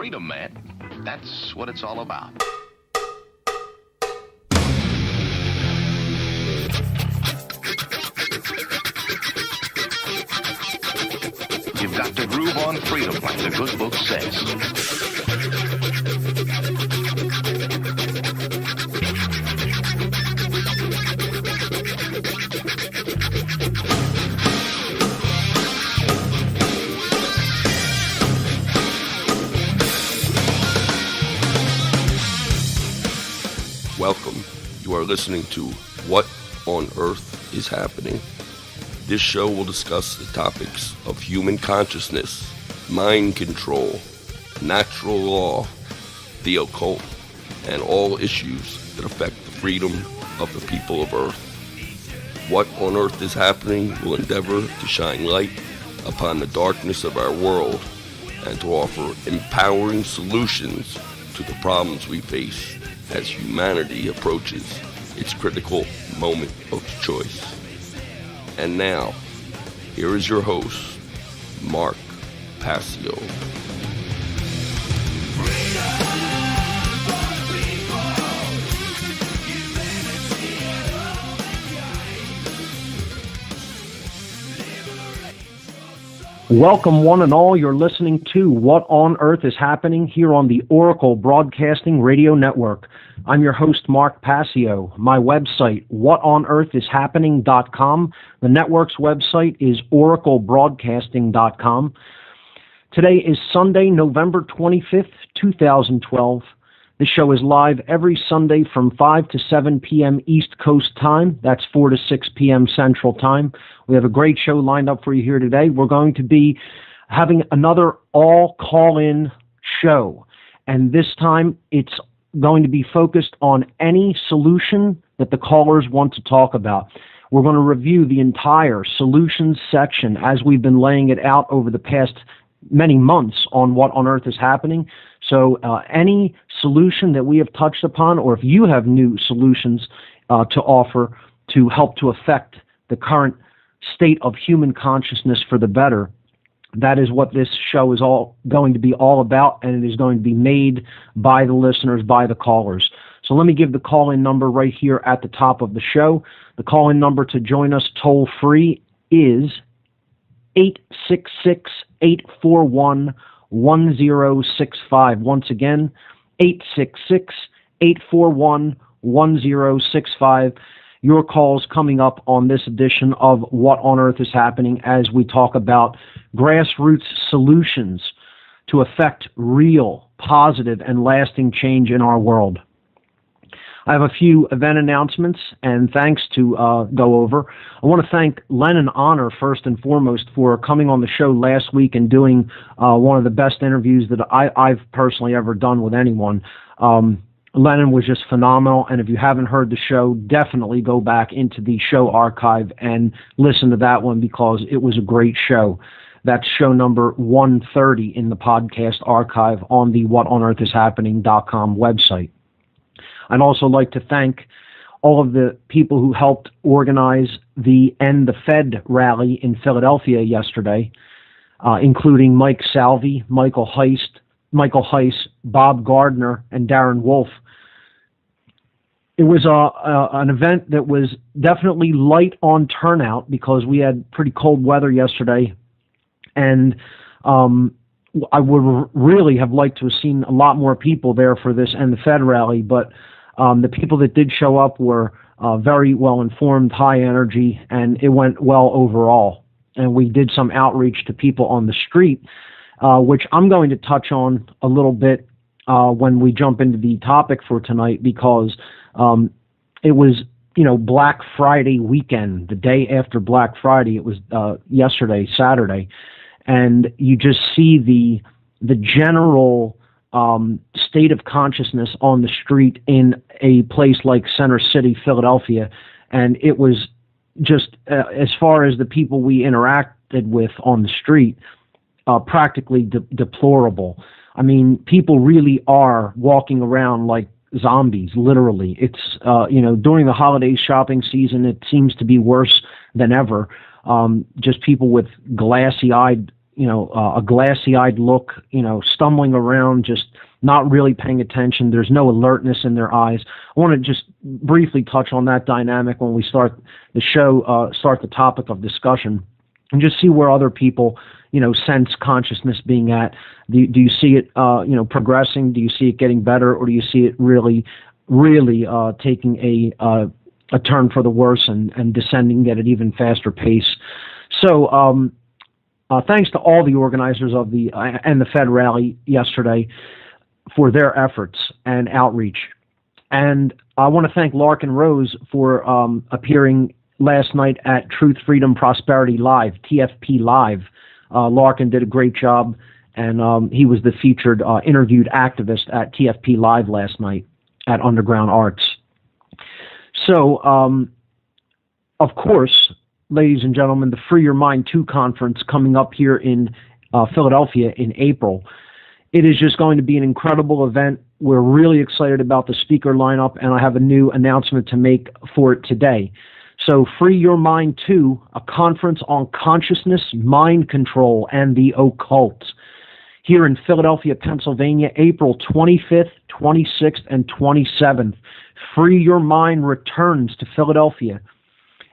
Freedom, man. That's what it's all about. You've got to groove on freedom, like the good book says. Welcome. You are listening to What on Earth is Happening. This show will discuss the topics of human consciousness, mind control, natural law, the occult, and all issues that affect the freedom of the people of Earth. What on Earth is Happening will endeavor to shine light upon the darkness of our world and to offer empowering solutions to the problems we face as humanity approaches its critical moment of choice. And now, here is your host, Mark Passio. Welcome, one and all. You're listening to What on Earth is Happening here on the Oracle Broadcasting Radio Network. I'm your host, Mark Passio. My website, whatonearthishappening.com. The network's website is oraclebroadcasting.com. Today is Sunday, November 25th, 2012. This show is live every Sunday from 5 to 7 p.m. East Coast time. That's 4 to 6 p.m. Central time. We have a great show lined up for you here today. We're going to be having another all call-in show. And this time it's going to be focused on any solution that the callers want to talk about. We're going to review the entire solutions section as we've been laying it out over the past many months on What on Earth is Happening. So any solution that we have touched upon, or if you have new solutions to offer to help to affect the current state of human consciousness for the better, that is what this show is all going to be all about, and it is going to be made by the listeners, by the callers. So let me give the call-in number right here at the top of the show. The call-in number to join us toll-free is 866-841-1065. Once again, 866-841-1065. Your calls coming up on this edition of What on Earth is Happening as we talk about grassroots solutions to affect real, positive, and lasting change in our world. I have a few event announcements and thanks to go over. I want to thank Len and Honor first and foremost for coming on the show last week and doing one of the best interviews that I've personally ever done with anyone. Lennon was just phenomenal, and if you haven't heard the show, definitely go back into the show archive and listen to that one because it was a great show. That's show number 130 in the podcast archive on the whatonearthishappening.com website. I'd also like to thank all of the people who helped organize the End the Fed rally in Philadelphia yesterday, including Mike Salvi, Michael Heiss, Bob Gardner, and Darren Wolf. It was an event that was definitely light on turnout because we had pretty cold weather yesterday, and I would really have liked to have seen a lot more people there for this End the Fed rally, but the people that did show up were very well informed, high energy, and it went well overall. And we did some outreach to people on the street, which I'm going to touch on a little bit when we jump into the topic for tonight, because it was, Black Friday weekend, the day after Black Friday. It was yesterday, Saturday, and you just see the general state of consciousness on the street in a place like Center City, Philadelphia, and it was just as far as the people we interacted with on the street, practically deplorable. I mean, people really are walking around like zombies, literally. It's, during the holiday shopping season, it seems to be worse than ever. Just people with glassy-eyed, a glassy-eyed look, stumbling around, just not really paying attention. There's no alertness in their eyes. I want to just briefly touch on that dynamic when we start the show, start the topic of discussion, and just see where other people, sense consciousness being at. Do you see it, progressing? Do you see it getting better, or do you see it really taking a turn for the worse and descending at an even faster pace? So, thanks to all the organizers of and the Fed rally yesterday for their efforts and outreach. And I want to thank Larkin Rose for appearing last night at Truth, Freedom, Prosperity Live, TFP Live. Larkin did a great job, and he was the featured interviewed activist at TFP Live last night at Underground Arts. So, of course, ladies and gentlemen, the Free Your Mind 2 conference coming up here in Philadelphia in April. It is just going to be an incredible event. We're really excited about the speaker lineup, and I have a new announcement to make for it today. So Free Your Mind 2, a conference on consciousness, mind control, and the occult, here in Philadelphia, Pennsylvania, April 25th, 26th, and 27th. Free Your Mind returns to Philadelphia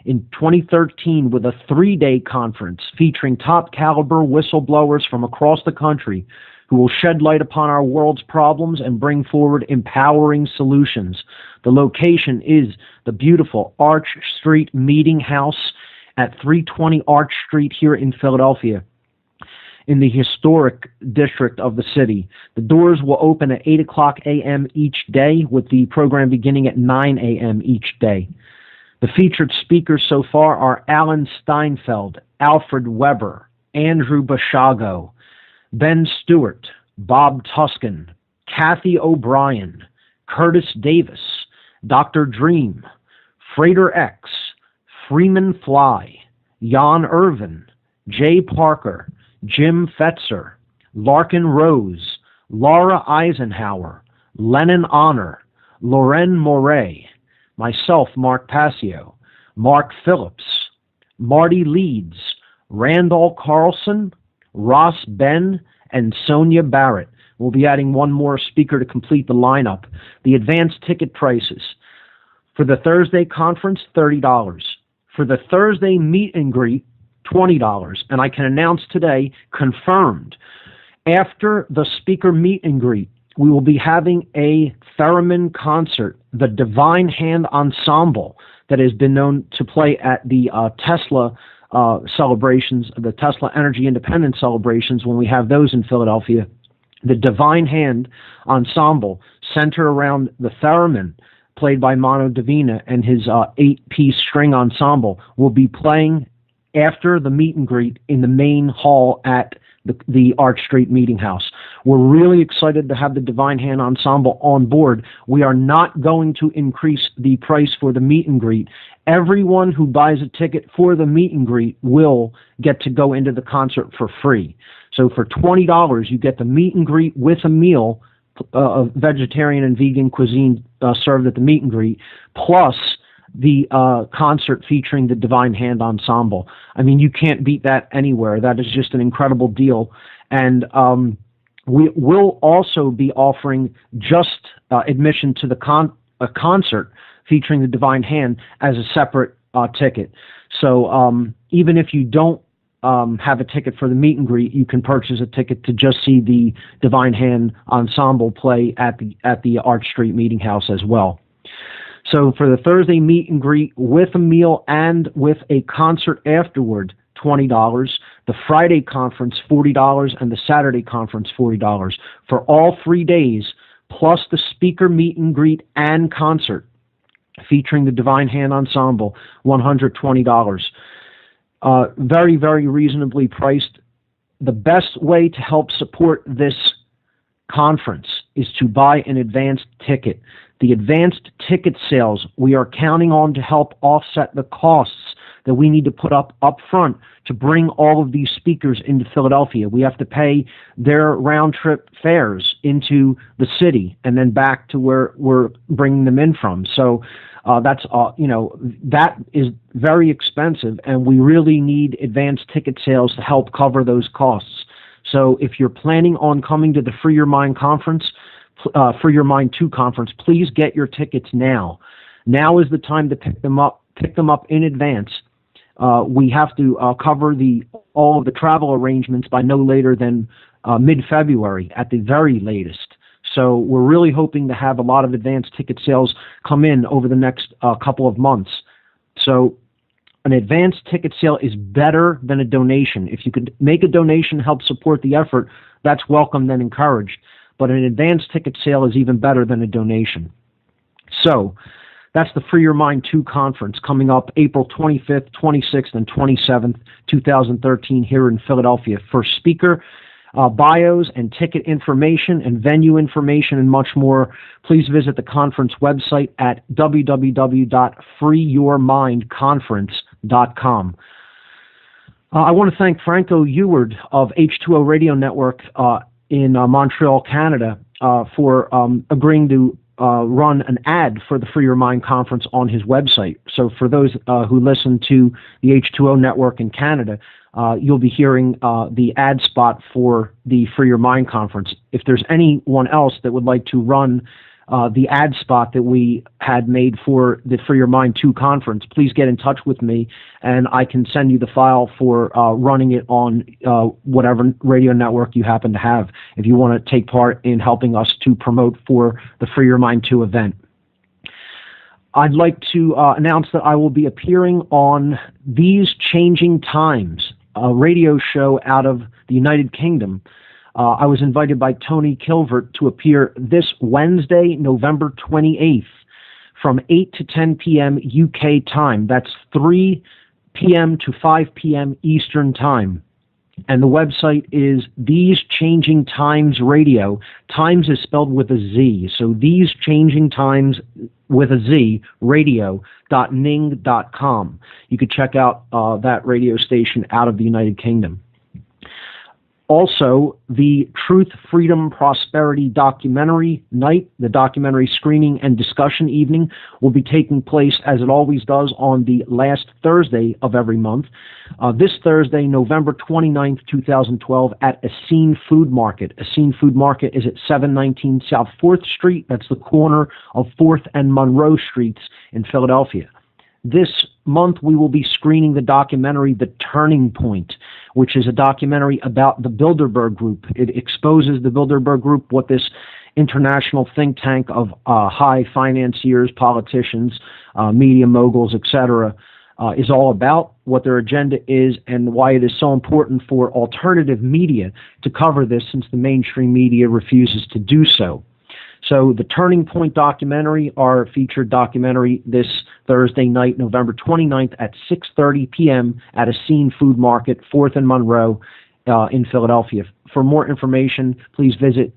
in 2013 with a 3-day conference featuring top caliber whistleblowers from across the country who will shed light upon our world's problems and bring forward empowering solutions. The location is the beautiful Arch Street Meeting House at 320 Arch Street here in Philadelphia, in the historic district of the city. The doors will open at 8 o'clock a.m. each day, with the program beginning at 9 a.m. each day. The featured speakers so far are Alan Steinfeld, Alfred Weber, Andrew Bashago, Ben Stewart, Bob Tuskin, Kathy O'Brien, Curtis Davis, Dr. Dream, Freighter X, Freeman Fly, Jan Irvin, Jay Parker, Jim Fetzer, Larkin Rose, Laura Eisenhower, Lennon Honor, Loren Moret, myself, Mark Passio, Mark Phillips, Marty Leeds, Randall Carlson, Ross Ben, and Sonia Barrett. We'll be adding one more speaker to complete the lineup. The advanced ticket prices: for the Thursday conference, $30. For the Thursday meet and greet, $20. And I can announce today, confirmed, after the speaker meet and greet, we will be having a theremin concert, the Divine Hand Ensemble, that has been known to play at the Tesla celebrations, the Tesla Energy Independence celebrations, when we have those in Philadelphia. The Divine Hand Ensemble, centered around the theremin, played by Mano Divina and his 8-piece string ensemble, will be playing after the meet and greet in the main hall at the Arch Street Meeting House. We're really excited to have the Divine Hand Ensemble on board. We are not going to increase the price for the meet and greet. Everyone who buys a ticket for the meet and greet will get to go into the concert for free. So for $20, you get the meet and greet with a meal of vegetarian and vegan cuisine served at the meet and greet, plus the concert featuring the Divine Hand Ensemble. I mean, you can't beat that anywhere. That is just an incredible deal. And we will also be offering just admission to the concert featuring the Divine Hand as a separate ticket. So even if you don't have a ticket for the meet and greet, you can purchase a ticket to just see the Divine Hand Ensemble play at the Arch Street Meeting House as well. So for the Thursday meet and greet with a meal and with a concert afterward, $20. The Friday conference, $40, and the Saturday conference, $40. For all 3 days, plus the speaker meet and greet and concert featuring the Divine Hand Ensemble, $120. Very, very reasonably priced. The best way to help support this conference is to buy an advanced ticket. The advanced ticket sales we are counting on to help offset the costs that we need to put up front to bring all of these speakers into Philadelphia. We have to pay their round-trip fares into the city and then back to where we're bringing them in from. So that is very expensive, and we really need advanced ticket sales to help cover those costs. So if you're planning on coming to the Free Your Mind conference, Free Your Mind 2 conference, please get your tickets now. Now is the time to pick them up in advance. We have to cover all of the travel arrangements by no later than mid-February at the very latest. So we're really hoping to have a lot of advanced ticket sales come in over the next couple of months. So an advanced ticket sale is better than a donation. If you could make a donation, help support the effort, that's welcomed and encouraged. But an advanced ticket sale is even better than a donation. So that's the Free Your Mind 2 conference coming up April 25th, 26th, and 27th, 2013 here in Philadelphia. For speaker bios and ticket information and venue information and much more, please visit the conference website at www.freeyourmindconference.com. I want to thank Franco Eward of H2O Radio Network in Montreal, Canada, for agreeing to run an ad for the Free Your Mind conference on his website. So for those who listen to the H2O network in Canada, you'll be hearing the ad spot for the Free Your Mind conference. If there's anyone else that would like to run the ad spot that we had made for the Free Your Mind 2 conference, please get in touch with me, and I can send you the file for running it on whatever radio network you happen to have if you want to take part in helping us to promote for the Free Your Mind 2 event. I'd like to announce that I will be appearing on These Changing Times, a radio show out of the United Kingdom. I was invited by Tony Kilvert to appear this Wednesday, November 28th, from 8 to 10 p.m. UK time. That's 3 p.m. to 5 p.m. Eastern time. And the website is These Changing Times Radio. Times is spelled with a Z. So These Changing Times with a Z, radio.ning.com. You could check out that radio station out of the United Kingdom. Also, the Truth, Freedom, Prosperity documentary night, the documentary screening and discussion evening, will be taking place, as it always does, on the last Thursday of every month. This Thursday, November 29th, 2012, at Essene Food Market. Essene Food Market is at 719 South 4th Street. That's the corner of 4th and Monroe Streets in Philadelphia. This month, we will be screening the documentary The Turning Point, which is a documentary about the Bilderberg Group. It exposes the Bilderberg Group, what this international think tank of high financiers, politicians, media moguls, etc., is all about, what their agenda is, and why it is so important for alternative media to cover this, since the mainstream media refuses to do so. So the Turning Point documentary, our featured documentary this Thursday night, November 29th at 6:30 p.m. at Essene Food Market, 4th and Monroe in Philadelphia. For more information, please visit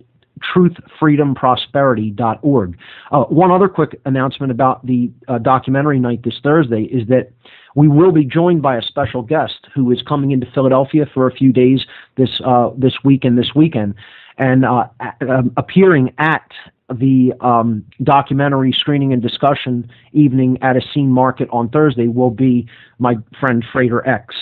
truthfreedomprosperity.org. One other quick announcement about the documentary night this Thursday is that we will be joined by a special guest who is coming into Philadelphia for a few days this week and this weekend, and appearing at the documentary screening and discussion evening at Essene Market on Thursday will be my friend Frater X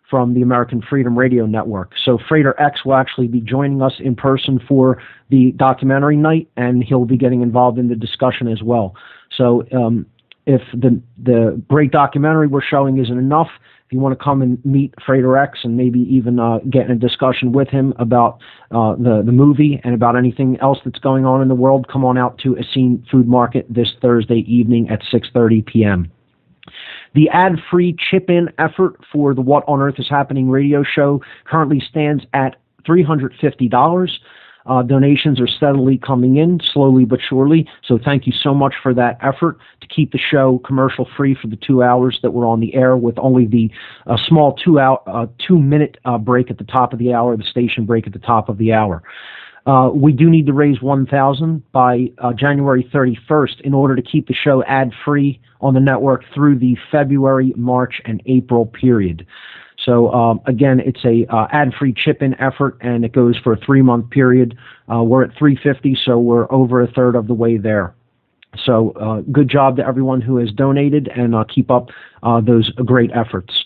from the American Freedom Radio Network. So Frater X will actually be joining us in person for the documentary night, and he'll be getting involved in the discussion as well. So if the great documentary we're showing isn't enough, if you want to come and meet Frater X and maybe even get in a discussion with him about the movie and about anything else that's going on in the world, come on out to Essene Food Market this Thursday evening at 6:30 p.m. The ad-free chip-in effort for the What on Earth is Happening radio show currently stands at $350. Donations are steadily coming in, slowly but surely, so thank you so much for that effort to keep the show commercial-free for the 2 hours that we're on the air, with only the small 2-minute break at the top of the hour, the station break at the top of the hour. We do need to raise $1,000 by January 31st in order to keep the show ad-free on the network through the February, March, and April period. So again, it's a ad-free chip-in effort, and it goes for a 3-month period. We're at $350, so we're over a third of the way there. So good job to everyone who has donated, and keep up those great efforts.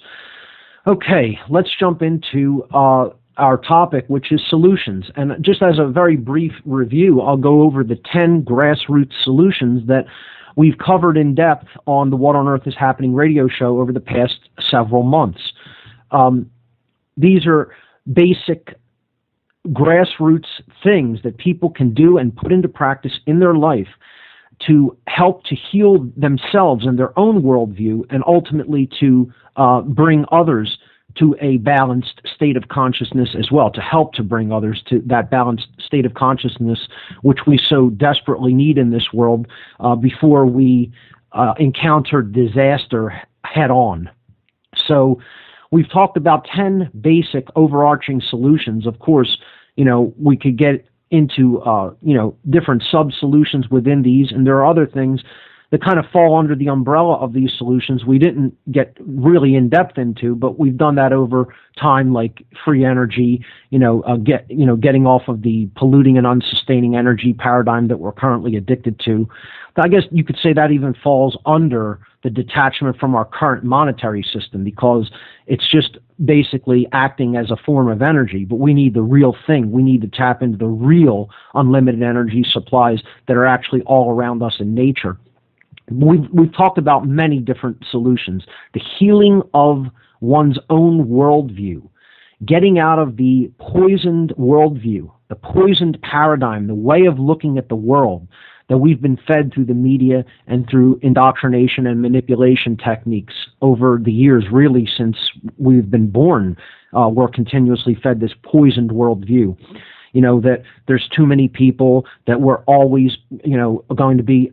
Okay, let's jump into our topic, which is solutions. And just as a very brief review, I'll go over the 10 grassroots solutions that we've covered in depth on the What on Earth is Happening radio show over the past several months. These are basic grassroots things that people can do and put into practice in their life to help to heal themselves and their own worldview, and ultimately to bring others to a balanced state of consciousness as well, to help to bring others to that balanced state of consciousness, which we so desperately need in this world before we encounter disaster head on. So we've talked about 10 basic overarching solutions. Of course, we could get into, different sub-solutions within these, and there are other things that kind of fall under the umbrella of these solutions we didn't get really in depth into, but we've done that over time, like free energy, getting off of the polluting and unsustaining energy paradigm that we're currently addicted to. I guess you could say that even falls under the detachment from our current monetary system, because it's just basically acting as a form of energy. But we need the real thing. We need to tap into the real unlimited energy supplies that are actually all around us in nature. We've talked about many different solutions. The healing of one's own worldview, getting out of the poisoned worldview, the poisoned paradigm, the way of looking at the world that we've been fed through the media and through indoctrination and manipulation techniques over the years, really since we've been born. We're continuously fed this poisoned worldview. That there's too many people, that we're always, going to be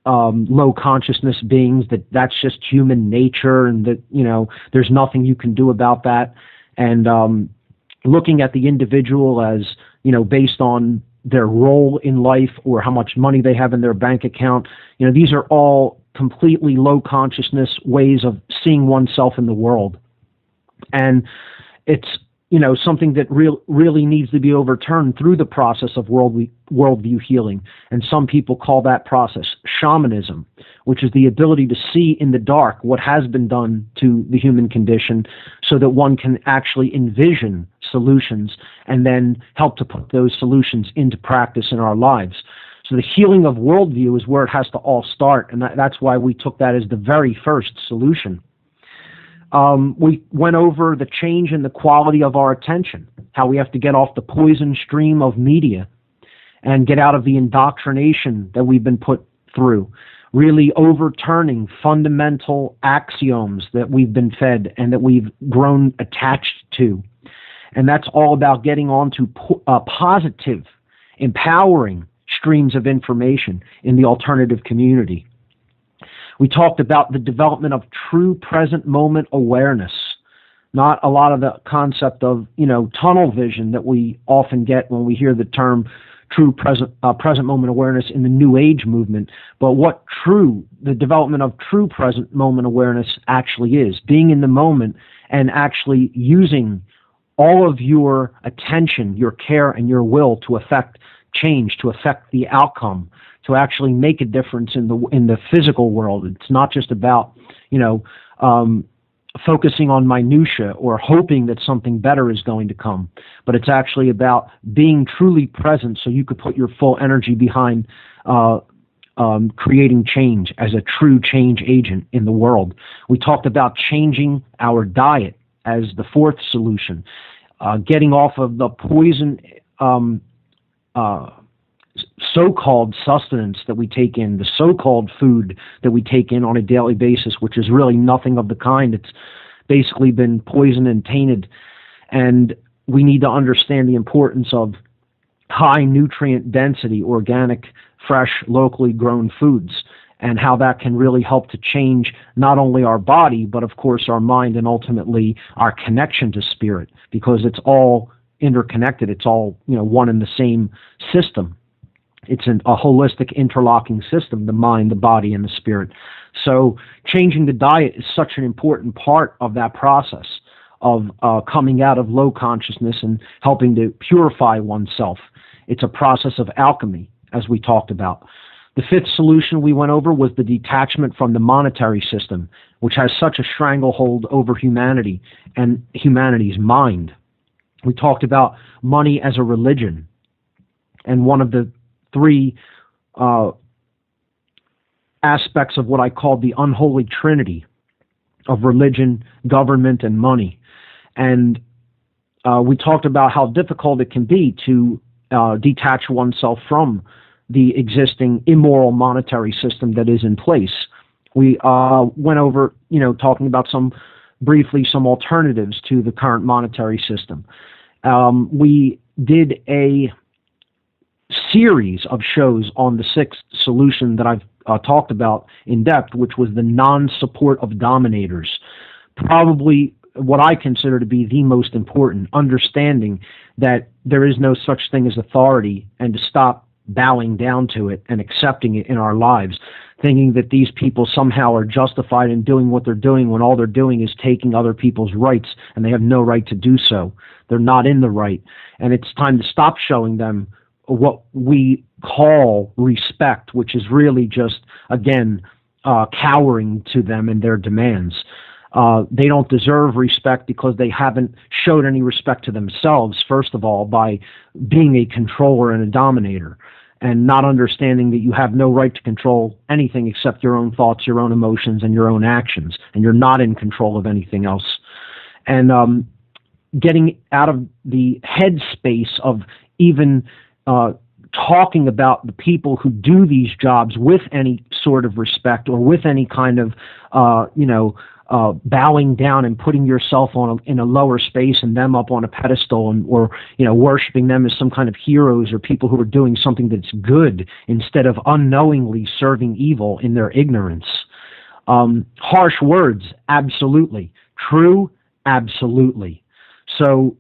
low consciousness beings, that's just human nature, and that there's nothing you can do about that, and looking at the individual as based on their role in life or how much money they have in their bank account. These are all completely low consciousness ways of seeing oneself in the world, and it's something that really needs to be overturned through the process of worldview healing. And some people call that process shamanism, which is the ability to see in the dark what has been done to the human condition, so that one can actually envision solutions and then help to put those solutions into practice in our lives. So the healing of worldview is where it has to all start, and that's why we took that as the very first solution. We went over the change in the quality of our attention, how we have to get off the poison stream of media and get out of the indoctrination that we've been put through, really overturning fundamental axioms that we've been fed and that we've grown attached to. And that's all about getting onto positive, empowering streams of information in the alternative community. We talked about the development of true present moment awareness, not a lot of the concept of, tunnel vision that we often get when we hear the term true present moment awareness in the New Age movement, but what the development of true present moment awareness actually is, being in the moment and actually using all of your attention, your care, and your will to affect change, to affect the outcome, to actually make a difference in the physical world. It's not just about, focusing on minutia or hoping that something better is going to come, but it's actually about being truly present so you could put your full energy behind creating change as a true change agent in the world. We talked about changing our diet as the fourth solution, getting off of the poison so-called sustenance that we take in, the so-called food that we take in on a daily basis, which is really nothing of the kind. It's basically been poisoned and tainted. And we need to understand the importance of high nutrient density, organic, fresh, locally grown foods, and how that can really help to change not only our body, but of course our mind and ultimately our connection to spirit, because it's all interconnected. It's all, one and the same system. It's a holistic interlocking system, the mind, the body, and the spirit. So changing the diet is such an important part of that process of coming out of low consciousness and helping to purify oneself. It's a process of alchemy, as we talked about. The fifth solution we went over was the detachment from the monetary system, which has such a stranglehold over humanity and humanity's mind. We talked about money as a religion, and one of the three aspects of what I call the unholy trinity of religion, government, and money. And we talked about how difficult it can be to detach oneself from the existing immoral monetary system that is in place. We went over, talking about briefly some alternatives to the current monetary system. We did a series of shows on the sixth solution that I've talked about in depth, which was the non-support of dominators. Probably what I consider to be the most important, understanding that there is no such thing as authority, and to stop bowing down to it and accepting it in our lives, thinking that these people somehow are justified in doing what they're doing when all they're doing is taking other people's rights, and they have no right to do so. They're not in the right. And it's time to stop showing them what we call respect, which is really just, again, cowering to them and their demands. They don't deserve respect because they haven't showed any respect to themselves, first of all, by being a controller and a dominator, and not understanding that you have no right to control anything except your own thoughts, your own emotions, and your own actions, and you're not in control of anything else. And getting out of the headspace of even talking about the people who do these jobs with any sort of respect or with any kind of, bowing down and putting yourself in a lower space and them up on a pedestal, or worshiping them as some kind of heroes or people who are doing something that's good instead of unknowingly serving evil in their ignorance. Harsh words, absolutely. True, absolutely. So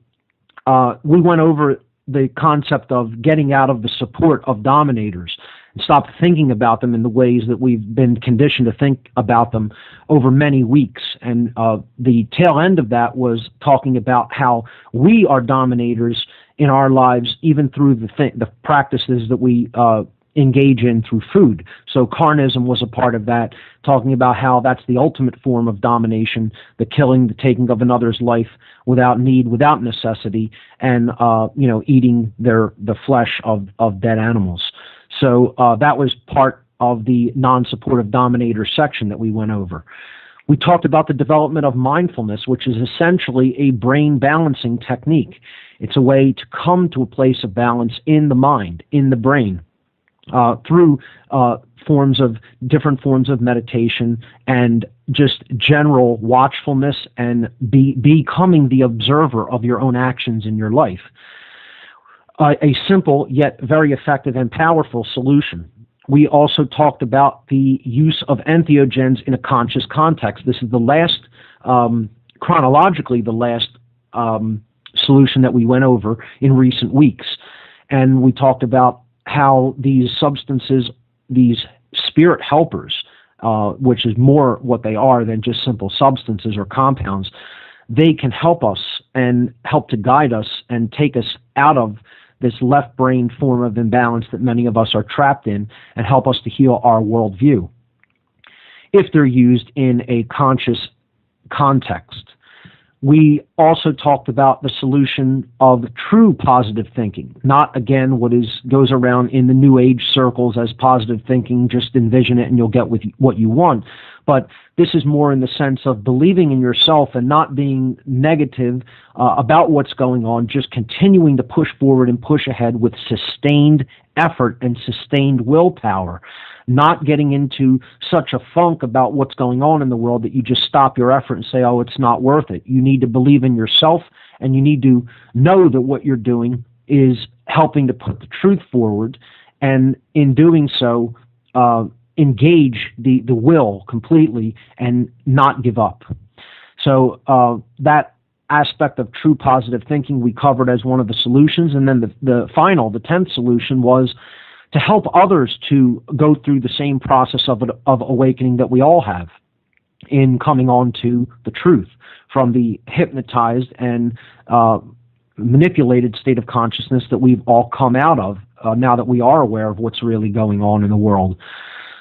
we went over the concept of getting out of the support of dominators and stop thinking about them in the ways that we've been conditioned to think about them over many weeks. And the tail end of that was talking about how we are dominators in our lives, even through the practices that we engage in through food. So carnism was a part of that, talking about how that's the ultimate form of domination, the killing, the taking of another's life without need, without necessity, and eating the flesh of dead animals. So that was part of the non-supportive dominator section that we went over. We talked about the development of mindfulness, which is essentially a brain balancing technique. It's a way to come to a place of balance in the mind, in the brain, through different forms of meditation and just general watchfulness and becoming the observer of your own actions in your life. A simple yet very effective and powerful solution. We also talked about the use of entheogens in a conscious context. This is the last, chronologically, the last solution that we went over in recent weeks. And we talked about how these substances, these spirit helpers, which is more what they are than just simple substances or compounds, they can help us and help to guide us and take us out of this left brain form of imbalance that many of us are trapped in, and help us to heal our worldview if they're used in a conscious context. We also talked about the solution of true positive thinking, not, again, what goes around in the New Age circles as positive thinking, just envision it and you'll get what you want. But this is more in the sense of believing in yourself and not being negative about what's going on, just continuing to push forward and push ahead with sustained effort and sustained willpower, not getting into such a funk about what's going on in the world that you just stop your effort and say, oh, it's not worth it. You need to believe in yourself, and you need to know that what you're doing is helping to put the truth forward, and in doing so, engage the will completely and not give up. So that aspect of true positive thinking we covered as one of the solutions. And then the 10th solution was to help others to go through the same process of awakening that we all have in coming on to the truth from the hypnotized and manipulated state of consciousness that we've all come out of now that we are aware of what's really going on in the world.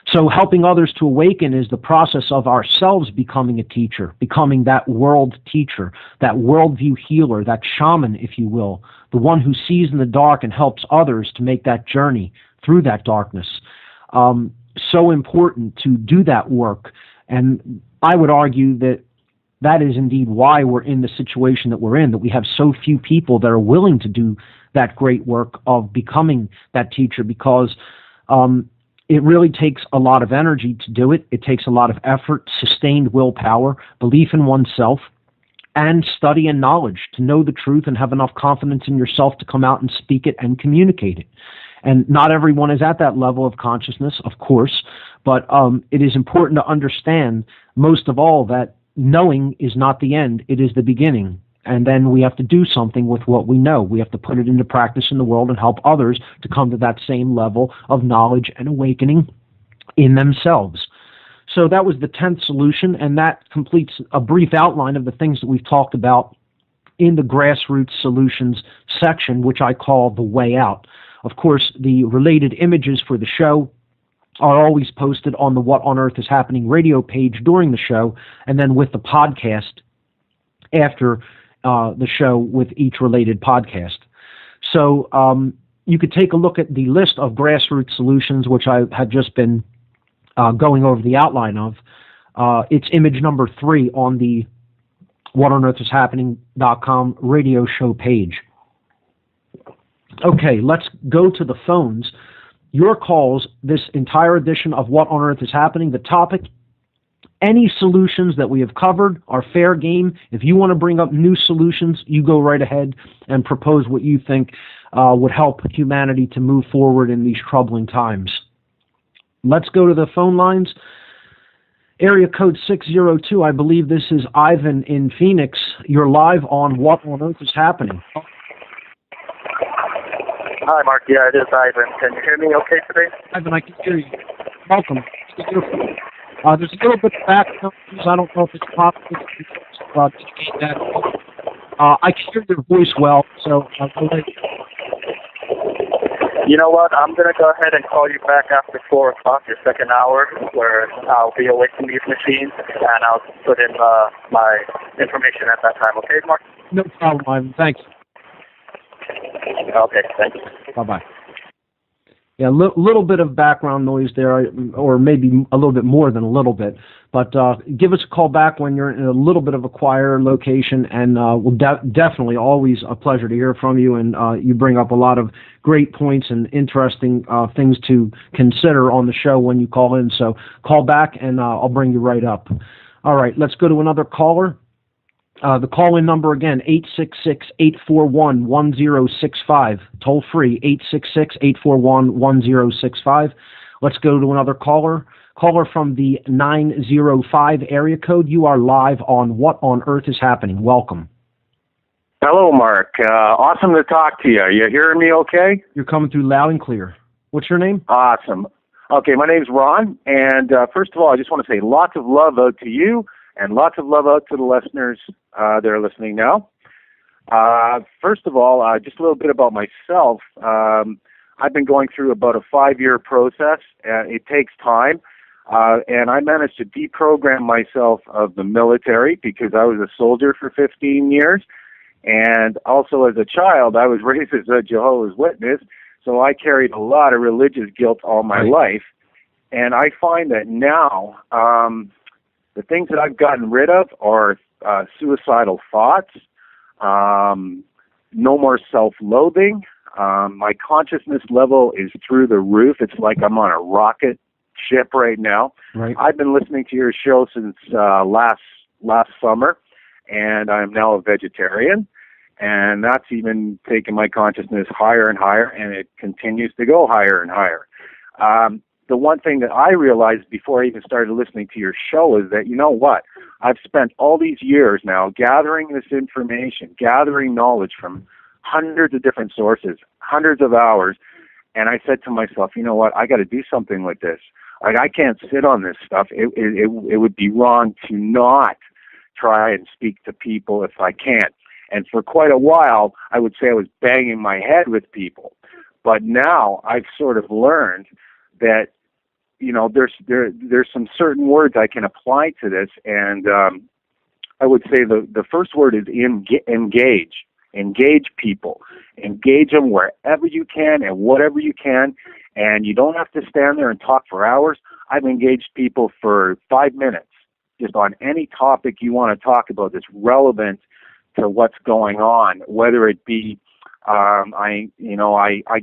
So helping others to awaken is the process of ourselves becoming a teacher, becoming that world teacher, that worldview healer, that shaman, if you will, the one who sees in the dark and helps others to make that journey through that darkness. So important to do that work. And I would argue that that is indeed why we're in the situation that we're in, that we have so few people that are willing to do that great work of becoming that teacher, because it really takes a lot of energy to do it. It takes a lot of effort, sustained willpower, belief in oneself, and study and knowledge to know the truth and have enough confidence in yourself to come out and speak it and communicate it. And not everyone is at that level of consciousness, of course, but it is important to understand, most of all, that knowing is not the end, it is the beginning. And then we have to do something with what we know. We have to put it into practice in the world and help others to come to that same level of knowledge and awakening in themselves. So that was the 10th solution, and that completes a brief outline of the things that we've talked about in the grassroots solutions section, which I call the way out. Of course, the related images for the show are always posted on the What on Earth is Happening radio page during the show, and then with the podcast after the show with each related podcast. So you could take a look at the list of grassroots solutions, which I had just been going over the outline of. It's image number 3 on the whatonearthishappening.com radio show page. Okay, let's go to the phones. Your calls, this entire edition of What on Earth is Happening, the topic, any solutions that we have covered are fair game. If you want to bring up new solutions, you go right ahead and propose what you think would help humanity to move forward in these troubling times. Let's go to the phone lines. Area code 602, I believe this is Ivan in Phoenix. You're live on What on Earth is Happening. Hi, Mark. Yeah, it is Ivan. Can you hear me okay today? Ivan, I can hear you. Welcome. There's a little bit of background noise. I don't know if it's possible to mitigate that. I can hear your voice well, so I'll let you. You know what? I'm going to go ahead and call you back after 4 o'clock, your second hour, where I'll be away from these machines, and I'll put in my information at that time. Okay, Mark? No problem, Ivan. Thanks. Okay, thank you. Bye-bye. Yeah, a little bit of background noise there, or maybe a little bit more than a little bit. But give us a call back when you're in a little bit of a quieter location, and we'll definitely always a pleasure to hear from you. And you bring up a lot of great points and interesting things to consider on the show when you call in. So call back, and I'll bring you right up. All right, let's go to another caller. The call-in number again, 866-841-1065. Toll free, 866-841-1065. Let's go to another caller. Caller from the 905 area code. You are live on What on Earth is Happening. Welcome. Hello, Mark. Awesome to talk to you. You hearing me okay? You're coming through loud and clear. What's your name? Awesome. Okay, my name's Ron, and first of all, I just want to say lots of love out to you, and lots of love out to the listeners that are listening now. First of all, just a little bit about myself. I've been going through about a 5-year process. It takes time. And I managed to deprogram myself of the military because I was a soldier for 15 years. And also as a child, I was raised as a Jehovah's Witness. So I carried a lot of religious guilt all my life. And I find that now, the things that I've gotten rid of are suicidal thoughts, no more self-loathing. My consciousness level is through the roof. It's like I'm on a rocket ship right now. Right. I've been listening to your show since last summer, and I'm now a vegetarian. And that's even taken my consciousness higher and higher, and it continues to go higher and higher. the one thing that I realized before I even started listening to your show is that, you know what? I've spent all these years now gathering this information, gathering knowledge from hundreds of different sources, hundreds of hours, and I said to myself, you know what? I got to do something with this. Like, I can't sit on this stuff. It would be wrong to not try and speak to people if I can't. And for quite a while, I would say I was banging my head with people. But now I've sort of learned that, you know, there's some certain words I can apply to this. And I would say the first word is engage. Engage people. Engage them wherever you can and whatever you can. And you don't have to stand there and talk for hours. I've engaged people for 5 minutes, just on any topic you want to talk about that's relevant to what's going on, whether it be I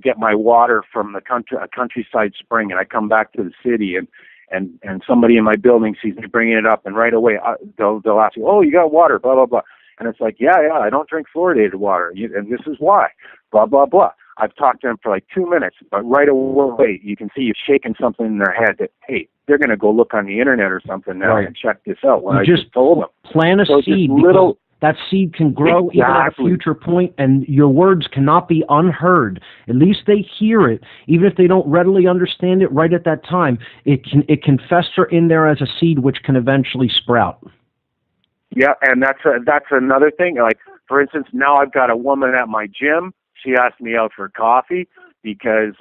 get my water from a countryside spring, and I come back to the city, and somebody in my building sees me bringing it up, and right away they'll ask you, oh, you got water, blah blah blah, and it's like, yeah, I don't drink fluoridated water, and this is why, blah blah blah. I've talked to them for like 2 minutes, but right away you can see you've shaken something in their head that, hey, they're going to go look on the internet or something now and check this out. When I just told them, plant a seed. That seed can grow even at a future point, and your words cannot be unheard. At least they hear it, even if they don't readily understand it right at that time. It can fester in there as a seed, which can eventually sprout. Yeah, and that's another thing. Like, for instance, now I've got a woman at my gym. She asked me out for coffee because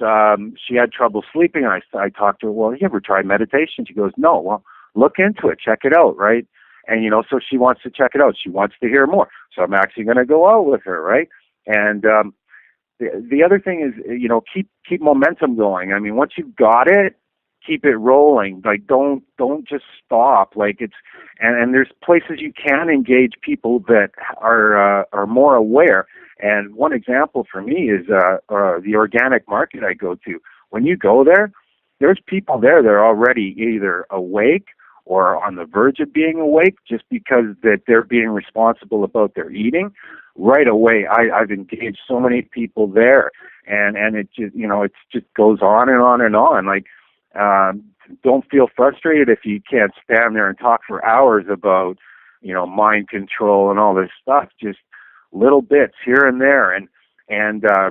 she had trouble sleeping. I talked to her. Well, you ever tried meditation? She goes, no. Well, look into it. Check it out, right? And, you know, so she wants to check it out. She wants to hear more. So I'm actually going to go out with her, right? And the other thing is, you know, keep momentum going. I mean, once you've got it, keep it rolling. Like, don't just stop. Like, and there's places you can engage people that are more aware. And one example for me is the organic market I go to. When you go there, there's people there that are already either awake or on the verge of being awake, just because that they're being responsible about their eating. Right away, I've engaged so many people there, and it just, you know, it just goes on and on and on. Like, don't feel frustrated if you can't stand there and talk for hours about, you know, mind control and all this stuff. Just little bits here and there, and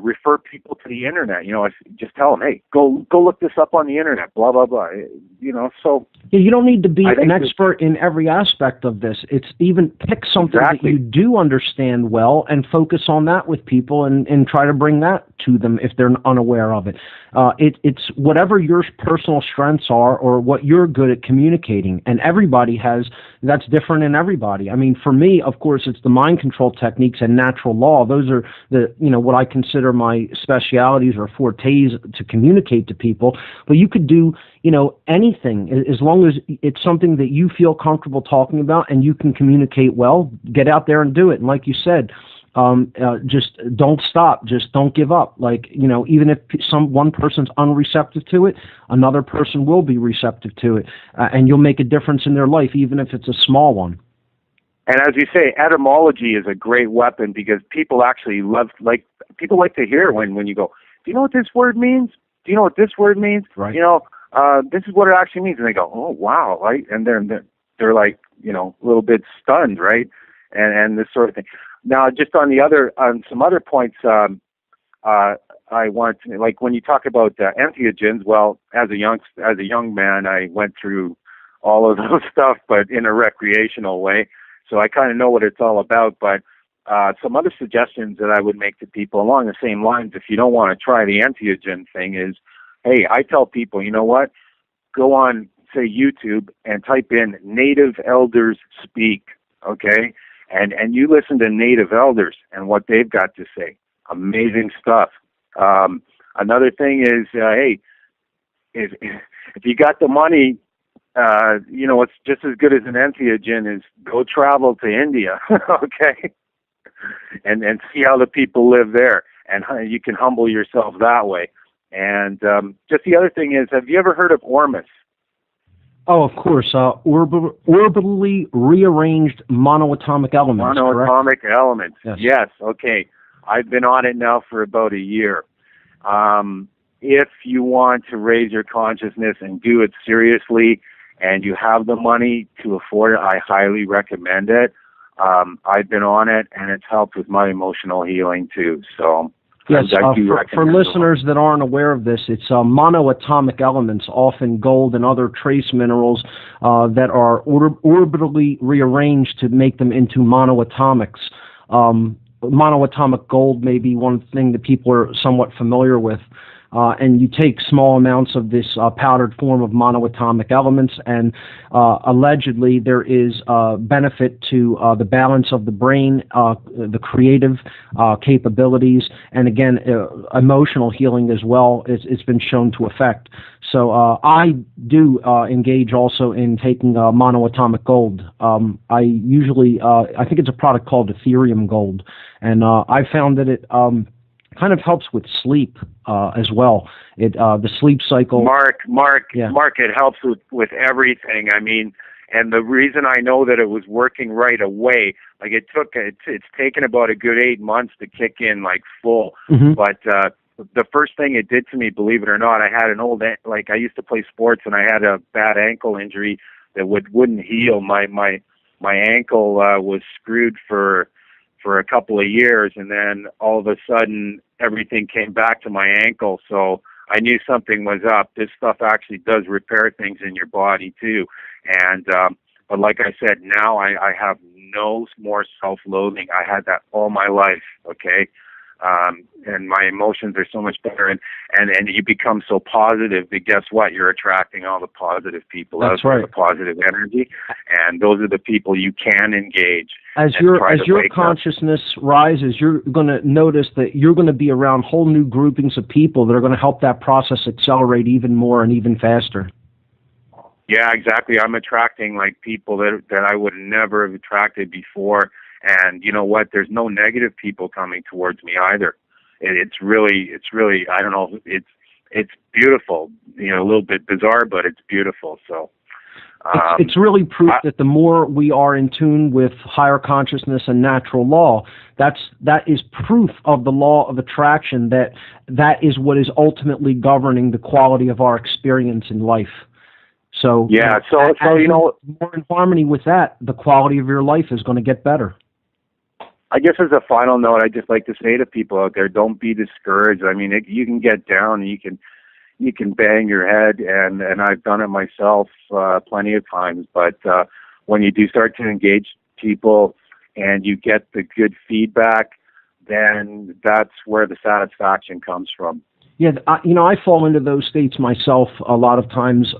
refer people to the internet. You know, just tell them, hey, go look this up on the internet, blah blah blah. You know, so yeah, you don't need to be an expert in every aspect of this. It's even pick something that you do understand well and focus on that with people, and try to bring that to them if they're unaware of it. It's whatever your personal strengths are or what you're good at communicating, and everybody that's different in everybody. I mean, for me, of course, it's the mind control techniques and natural law. Those are what I consider my specialities or fortes to communicate to people. But you could do, anything, as long as it's something that you feel comfortable talking about and you can communicate well. Get out there and do it. And like you said, just don't stop. Just don't give up. Like, even if one person's unreceptive to it, another person will be receptive to it, and you'll make a difference in their life, even if it's a small one. And as you say, etymology is a great weapon, because people actually people like to hear when you go, do you know what this word means? Do you know what this word means? Right. This is what it actually means. And they go, oh, wow. Right. And they're like, a little bit stunned. Right. And this sort of thing. Now, just on some other points, I want to, like, when you talk about entheogens, well, as a young man, I went through all of those stuff, but in a recreational way. So I kind of know what it's all about. But some other suggestions that I would make to people along the same lines, if you don't want to try the entheogen thing, is, hey, I tell people, you know what? Go on, say, YouTube and type in Native Elders Speak, okay? And you listen to Native Elders and what they've got to say. Amazing stuff. Another thing is, hey, if you got the money, it's just as good as an entheogen is go travel to India, okay? And see how the people live there. And you can humble yourself that way. And just the other thing is, have you ever heard of Ormus? Oh, of course. Orbitally rearranged monoatomic elements. Monoatomic elements. Yes. Yes. Okay. I've been on it now for about a year. if you want to raise your consciousness and do it seriously, and you have the money to afford it, I highly recommend it. I've been on it, and it's helped with my emotional healing too. So, yes, I do for recommend listeners that aren't aware of this, it's monoatomic elements, often gold and other trace minerals that are orbitally rearranged to make them into monoatomics. Monoatomic gold may be one thing that people are somewhat familiar with. And you take small amounts of this powdered form of monoatomic elements, and allegedly there is benefit to the balance of the brain, the creative capabilities, and again, emotional healing as well. It's been shown to affect. So I do engage also in taking monoatomic gold. I usually, I think it's a product called Ethereum Gold, and I found that it kind of helps with sleep as well. It the sleep cycle. Mark, Yeah. it helps with everything. I mean, and the reason I know that it was working right away, like it's taken about a good 8 months to kick in like full. Mm-hmm. But the first thing it did to me, believe it or not, I had I used to play sports, and I had a bad ankle injury that wouldn't heal. My ankle was screwed for a couple of years, and then all of a sudden everything came back to my ankle. So I knew something was up. This stuff actually does repair things in your body too. And but like I said, now I have no more self-loathing. I had that all my life, okay? And my emotions are so much better, and you become so positive that guess what? You're attracting all the positive people. That's right. The positive energy, and those are the people you can engage. As your consciousness rises, you're going to notice that you're going to be around whole new groupings of people that are going to help that process accelerate even more and even faster. Yeah, exactly. I'm attracting like people that I would never have attracted before. And you know what? There's no negative people coming towards me either. It's really, I don't know, it's beautiful. You know, a little bit bizarre, but it's beautiful. So it's really proof that the more we are in tune with higher consciousness and natural law, that is proof of the law of attraction. That is what is ultimately governing the quality of our experience in life. So yeah, so you know, more in harmony with that, the quality of your life is going to get better. I guess as a final note, I'd just like to say to people out there, don't be discouraged. I mean, you can get down, and you can bang your head, and I've done it myself plenty of times. But when you do start to engage people and you get the good feedback, then that's where the satisfaction comes from. Yeah, I fall into those states myself a lot of times.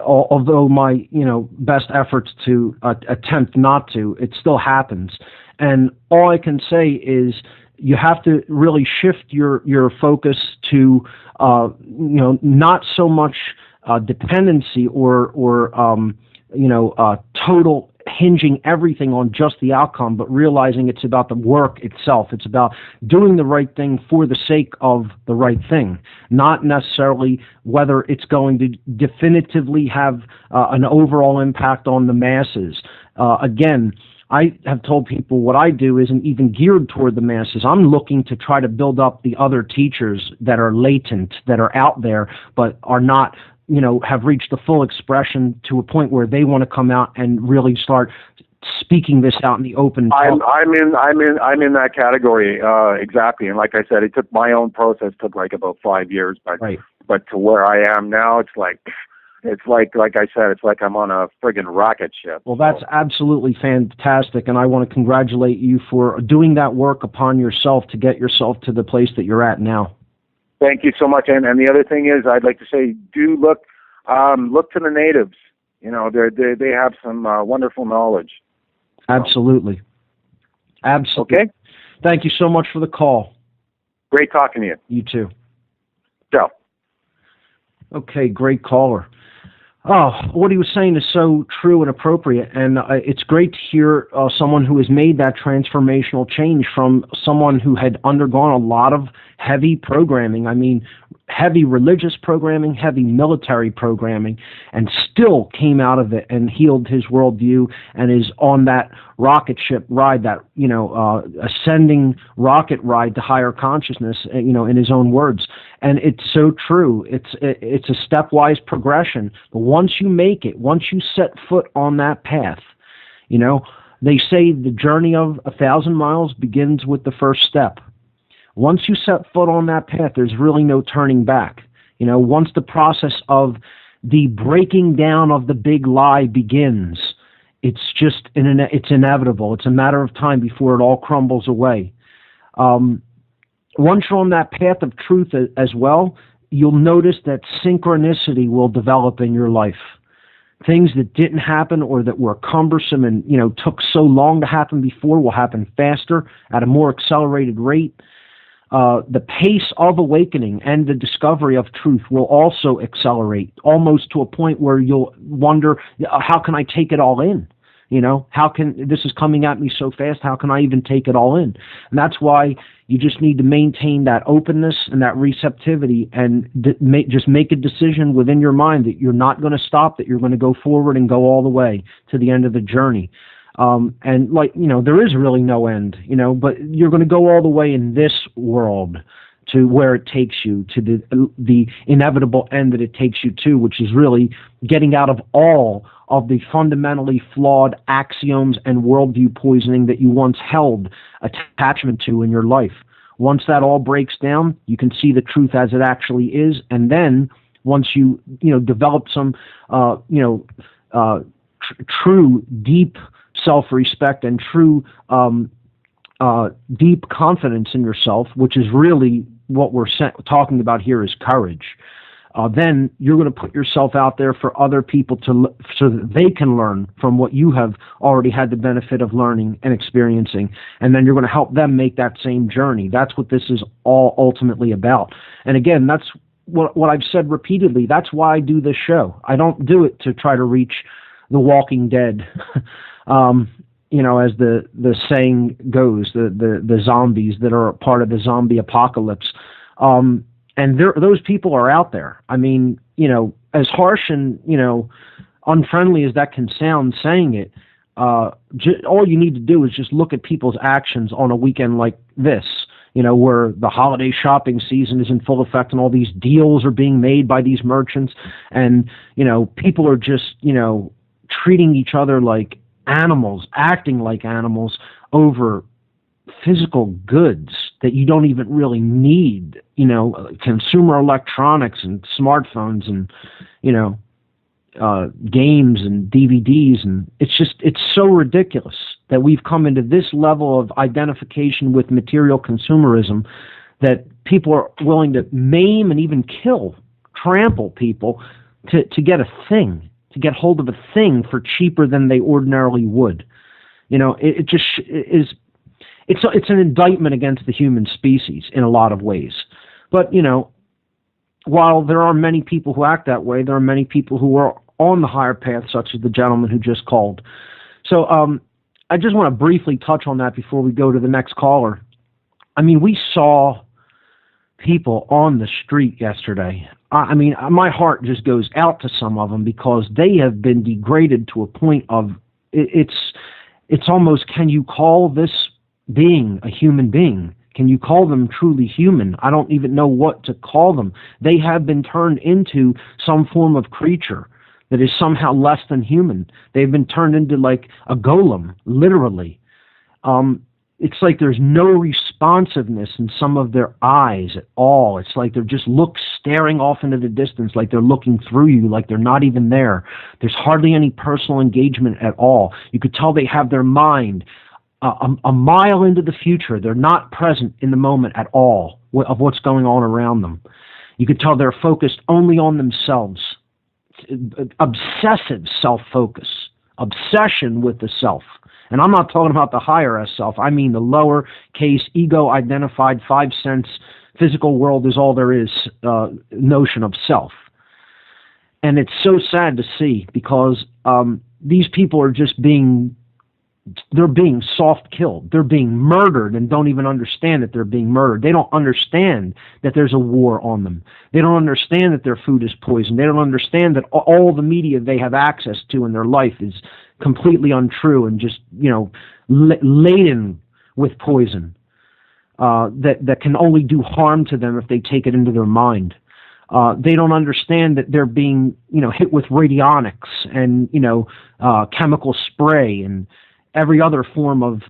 Although my best efforts to attempt not to, it still happens. And all I can say is you have to really shift your focus to not so much dependency or total hinging everything on just the outcome, but realizing it's about the work itself. It's about doing the right thing for the sake of the right thing, not necessarily whether it's going to definitively have an overall impact on the masses. Again, I have told people what I do isn't even geared toward the masses. I'm looking to try to build up the other teachers that are latent, that are out there, but are not, have reached the full expression to a point where they want to come out and really start speaking this out in the open. I'm in that category exactly. And like I said, it took my own process took like about 5 years, but right. But to where I am now, it's like I said, it's like I'm on a friggin' rocket ship. Well, that's absolutely fantastic, and I want to congratulate you for doing that work upon yourself to get yourself to the place that you're at now. Thank you so much. And the other thing is, I'd like to say, do look to the natives. They have some wonderful knowledge. Absolutely. Absolutely. Okay. Thank you so much for the call. Great talking to you. You too. Ciao. Okay, great caller. Oh, what he was saying is so true and appropriate, and it's great to hear someone who has made that transformational change from someone who had undergone a lot of heavy programming. I mean, heavy religious programming, heavy military programming, and still came out of it and healed his worldview and is on that rocket ship ride, that, ascending rocket ride to higher consciousness, in his own words. And it's so true. It's a stepwise progression. But once you make it, once you set foot on that path, they say the journey of 1,000 miles begins with the first step. Once you set foot on that path, there's really no turning back. Once the process of the breaking down of the big lie begins, it's inevitable. It's a matter of time before it all crumbles away. Once you're on that path of truth as well, you'll notice that synchronicity will develop in your life. Things that didn't happen or that were cumbersome and took so long to happen before will happen faster at a more accelerated rate. The pace of awakening and the discovery of truth will also accelerate, almost to a point where you'll wonder, how can I take it all in? This is coming at me so fast, how can I even take it all in? And that's why you just need to maintain that openness and that receptivity, and just make a decision within your mind that you're not going to stop, that you're going to go forward and go all the way to the end of the journey. There is really no end, but you're going to go all the way in this world to where it takes you, to the inevitable end that it takes you to, which is really getting out of all of the fundamentally flawed axioms and worldview poisoning that you once held attachment to in your life. Once that all breaks down, you can see the truth as it actually is, and then once you develop some true deep self-respect and true deep confidence in yourself, which is really what we're talking about here is courage, then you're going to put yourself out there for other people so that they can learn from what you have already had the benefit of learning and experiencing, and then you're going to help them make that same journey. That's what this is all ultimately about. And again, that's what I've said repeatedly. That's why I do this show. I don't do it to try to reach the walking dead. As the saying goes, the zombies that are part of the zombie apocalypse. And those people are out there. I mean, as harsh and, unfriendly as that can sound saying it, all you need to do is just look at people's actions on a weekend like this, where the holiday shopping season is in full effect and all these deals are being made by these merchants. And, people are just, treating each other like animals, acting like animals over physical goods that you don't even really need, consumer electronics and smartphones and, games and DVDs. And it's so ridiculous that we've come into this level of identification with material consumerism that people are willing to maim and even kill, trample people to get a thing, to get hold of a thing for cheaper than they ordinarily would. It just is. It's an indictment against the human species in a lot of ways. But, while there are many people who act that way, there are many people who are on the higher path, such as the gentleman who just called. So I just want to briefly touch on that before we go to the next caller. I mean, we saw people on the street yesterday. I mean, my heart just goes out to some of them because they have been degraded to a point of it's almost, can you call this being a human being? Can you call them truly human? I don't even know what to call them. They have been turned into some form of creature that is somehow less than human. They've been turned into like a golem, literally. It's like there's no responsiveness in some of their eyes at all. It's like they're just staring off into the distance, like they're looking through you, like they're not even there. There's hardly any personal engagement at all. You could tell they have their mind a mile into the future. They're not present in the moment at all of what's going on around them. You could tell they're focused only on themselves. Obsessive self-focus, obsession with the self. And I'm not talking about the higher S self. I mean the lower case, ego-identified, 5 sense, physical world is all there is notion of self. And it's so sad to see because these people are just being they're being soft killed. They're being murdered and don't even understand that they're being murdered. They don't understand that there's a war on them. They don't understand that their food is poisoned. They don't understand that all the media they have access to in their life is completely untrue and just, laden with poison that can only do harm to them if they take it into their mind. They don't understand that they're being, hit with radionics and, chemical spray and every other form of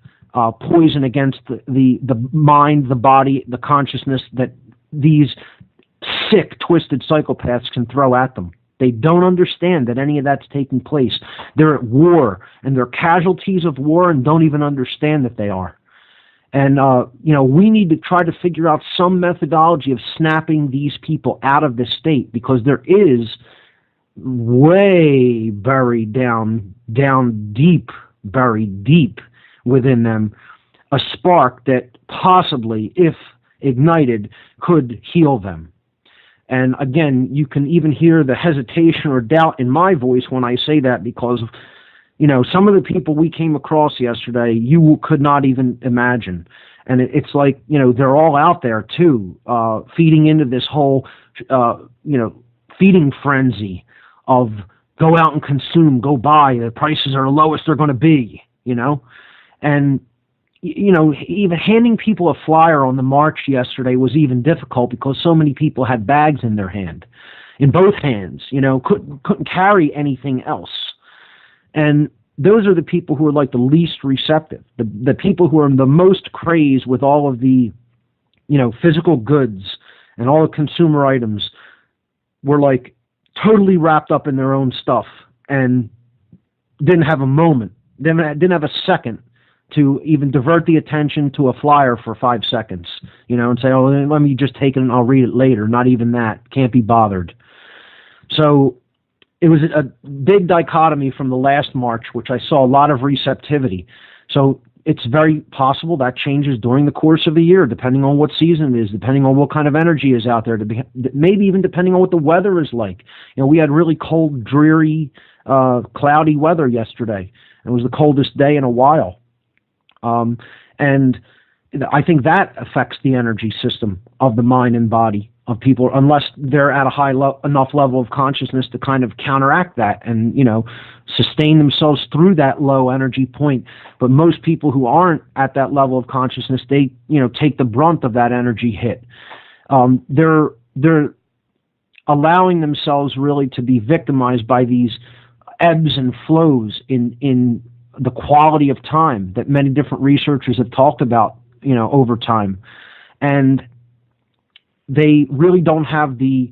poison against the mind, the body, the consciousness that these sick, twisted psychopaths can throw at them. They don't understand that any of that's taking place. They're at war, and they're casualties of war and don't even understand that they are. And, we need to try to figure out some methodology of snapping these people out of this state, because there is way buried down deep, buried deep within them, a spark that possibly, if ignited, could heal them. And again, you can even hear the hesitation or doubt in my voice when I say that, because some of the people we came across yesterday, you could not even imagine. And it's like, they're all out there too, feeding into this whole, feeding frenzy of go out and consume, go buy, the prices are the lowest they're going to be, And, even handing people a flyer on the march yesterday was even difficult because so many people had bags in their hand, in both hands, couldn't carry anything else. And those are the people who are like the least receptive, the people who are the most crazed with all of the, physical goods and all the consumer items, were like totally wrapped up in their own stuff and didn't have a moment, didn't have a second to even divert the attention to a flyer for 5 seconds, and say, oh, let me just take it and I'll read it later. Not even that. Can't be bothered. So it was a big dichotomy from the last march, which I saw a lot of receptivity. So it's very possible that changes during the course of the year, depending on what season it is, depending on what kind of energy is out there, maybe even depending on what the weather is like. We had really cold, dreary, cloudy weather yesterday. It was the coldest day in a while. And I think that affects the energy system of the mind and body of people, unless they're at a enough level of consciousness to kind of counteract that and, sustain themselves through that low energy point. But most people who aren't at that level of consciousness, they, take the brunt of that energy hit. They're allowing themselves really to be victimized by these ebbs and flows in the quality of time that many different researchers have talked about, over time. And they really don't have the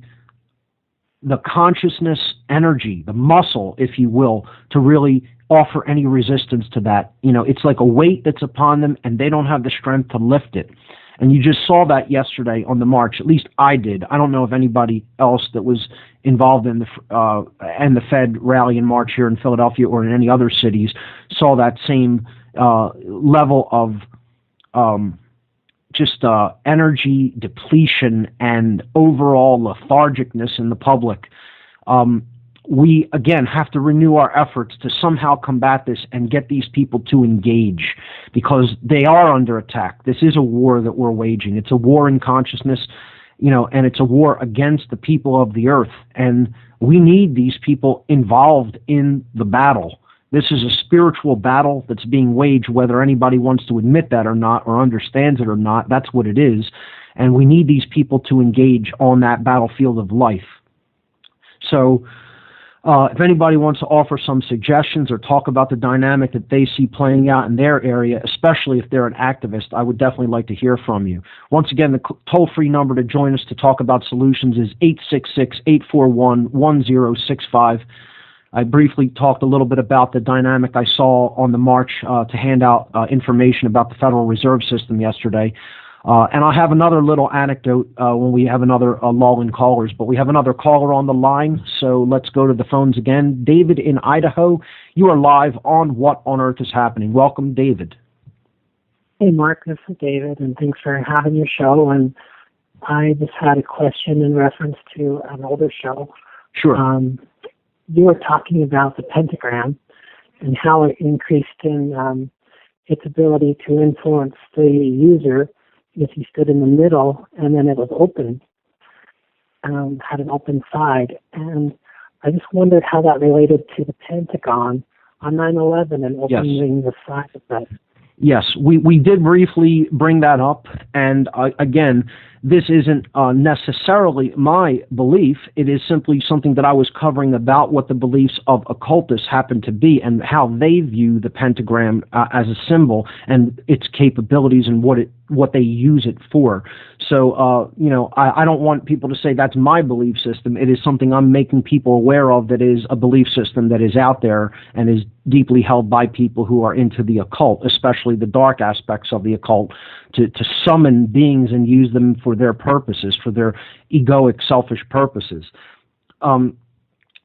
consciousness energy, the muscle, if you will, to really offer any resistance to that. It's like a weight that's upon them, and they don't have the strength to lift it. And you just saw that yesterday on the march. At least I did. I don't know if anybody else that was involved in the Fed rally and march here in Philadelphia or in any other cities saw that same level of energy depletion and overall lethargicness in the public. We, again, have to renew our efforts to somehow combat this and get these people to engage, because they are under attack. This is a war that we're waging. It's a war in consciousness, and it's a war against the people of the earth. And we need these people involved in the battle. This is a spiritual battle that's being waged, whether anybody wants to admit that or not, or understands it or not. That's what it is. And we need these people to engage on that battlefield of life. So if anybody wants to offer some suggestions or talk about the dynamic that they see playing out in their area, especially if they're an activist, I would definitely like to hear from you. Once again, the toll-free number to join us to talk about solutions is 866-841-1065. I briefly talked a little bit about the dynamic I saw on the march to hand out information about the Federal Reserve System yesterday. And I'll have another little anecdote when we have another lull in callers. But we have another caller on the line, so let's go to the phones again. David in Idaho, you are live on What on Earth is Happening. Welcome, David. Hey, Mark, this is David, and thanks for having your show. And I just had a question in reference to an older show. Sure. You were talking about the pentagram, and how it increased in its ability to influence the user if you stood in the middle and then it was open, had an open side. And I just wondered how that related to the Pentagon on 9/11 and opening the side of that. Yes, we did briefly bring that up, and again, this isn't necessarily my belief. It is simply something that I was covering about what the beliefs of occultists happen to be and how they view the pentagram as a symbol and its capabilities and what they use it for. So, I don't want people to say that's my belief system. It is something I'm making people aware of that is a belief system that is out there and is deeply held by people who are into the occult, especially the dark aspects of the occult, to summon beings and use them for their purposes, for their egoic, selfish purposes.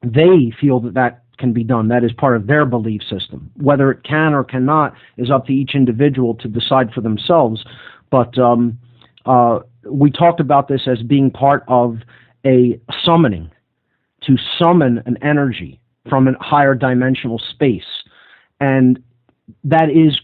They feel that can be done. That is part of their belief system. Whether it can or cannot is up to each individual to decide for themselves. But we talked about this as being part of a summoning, to summon an energy from a higher dimensional space. And that is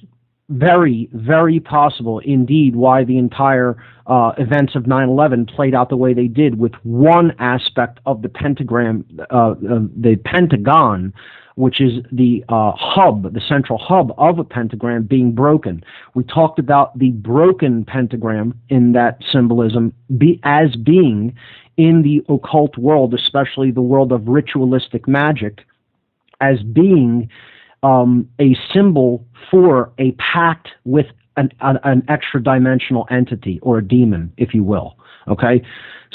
very, very possible indeed why the entire events of 9/11 played out the way they did, with one aspect of the pentagram, the Pentagon, which is the hub, the central hub of a pentagram, being broken. We talked about the broken pentagram in that symbolism as being in the occult world, especially the world of ritualistic magic, as being a symbol for a pact with an extra-dimensional entity, or a demon, if you will. Okay?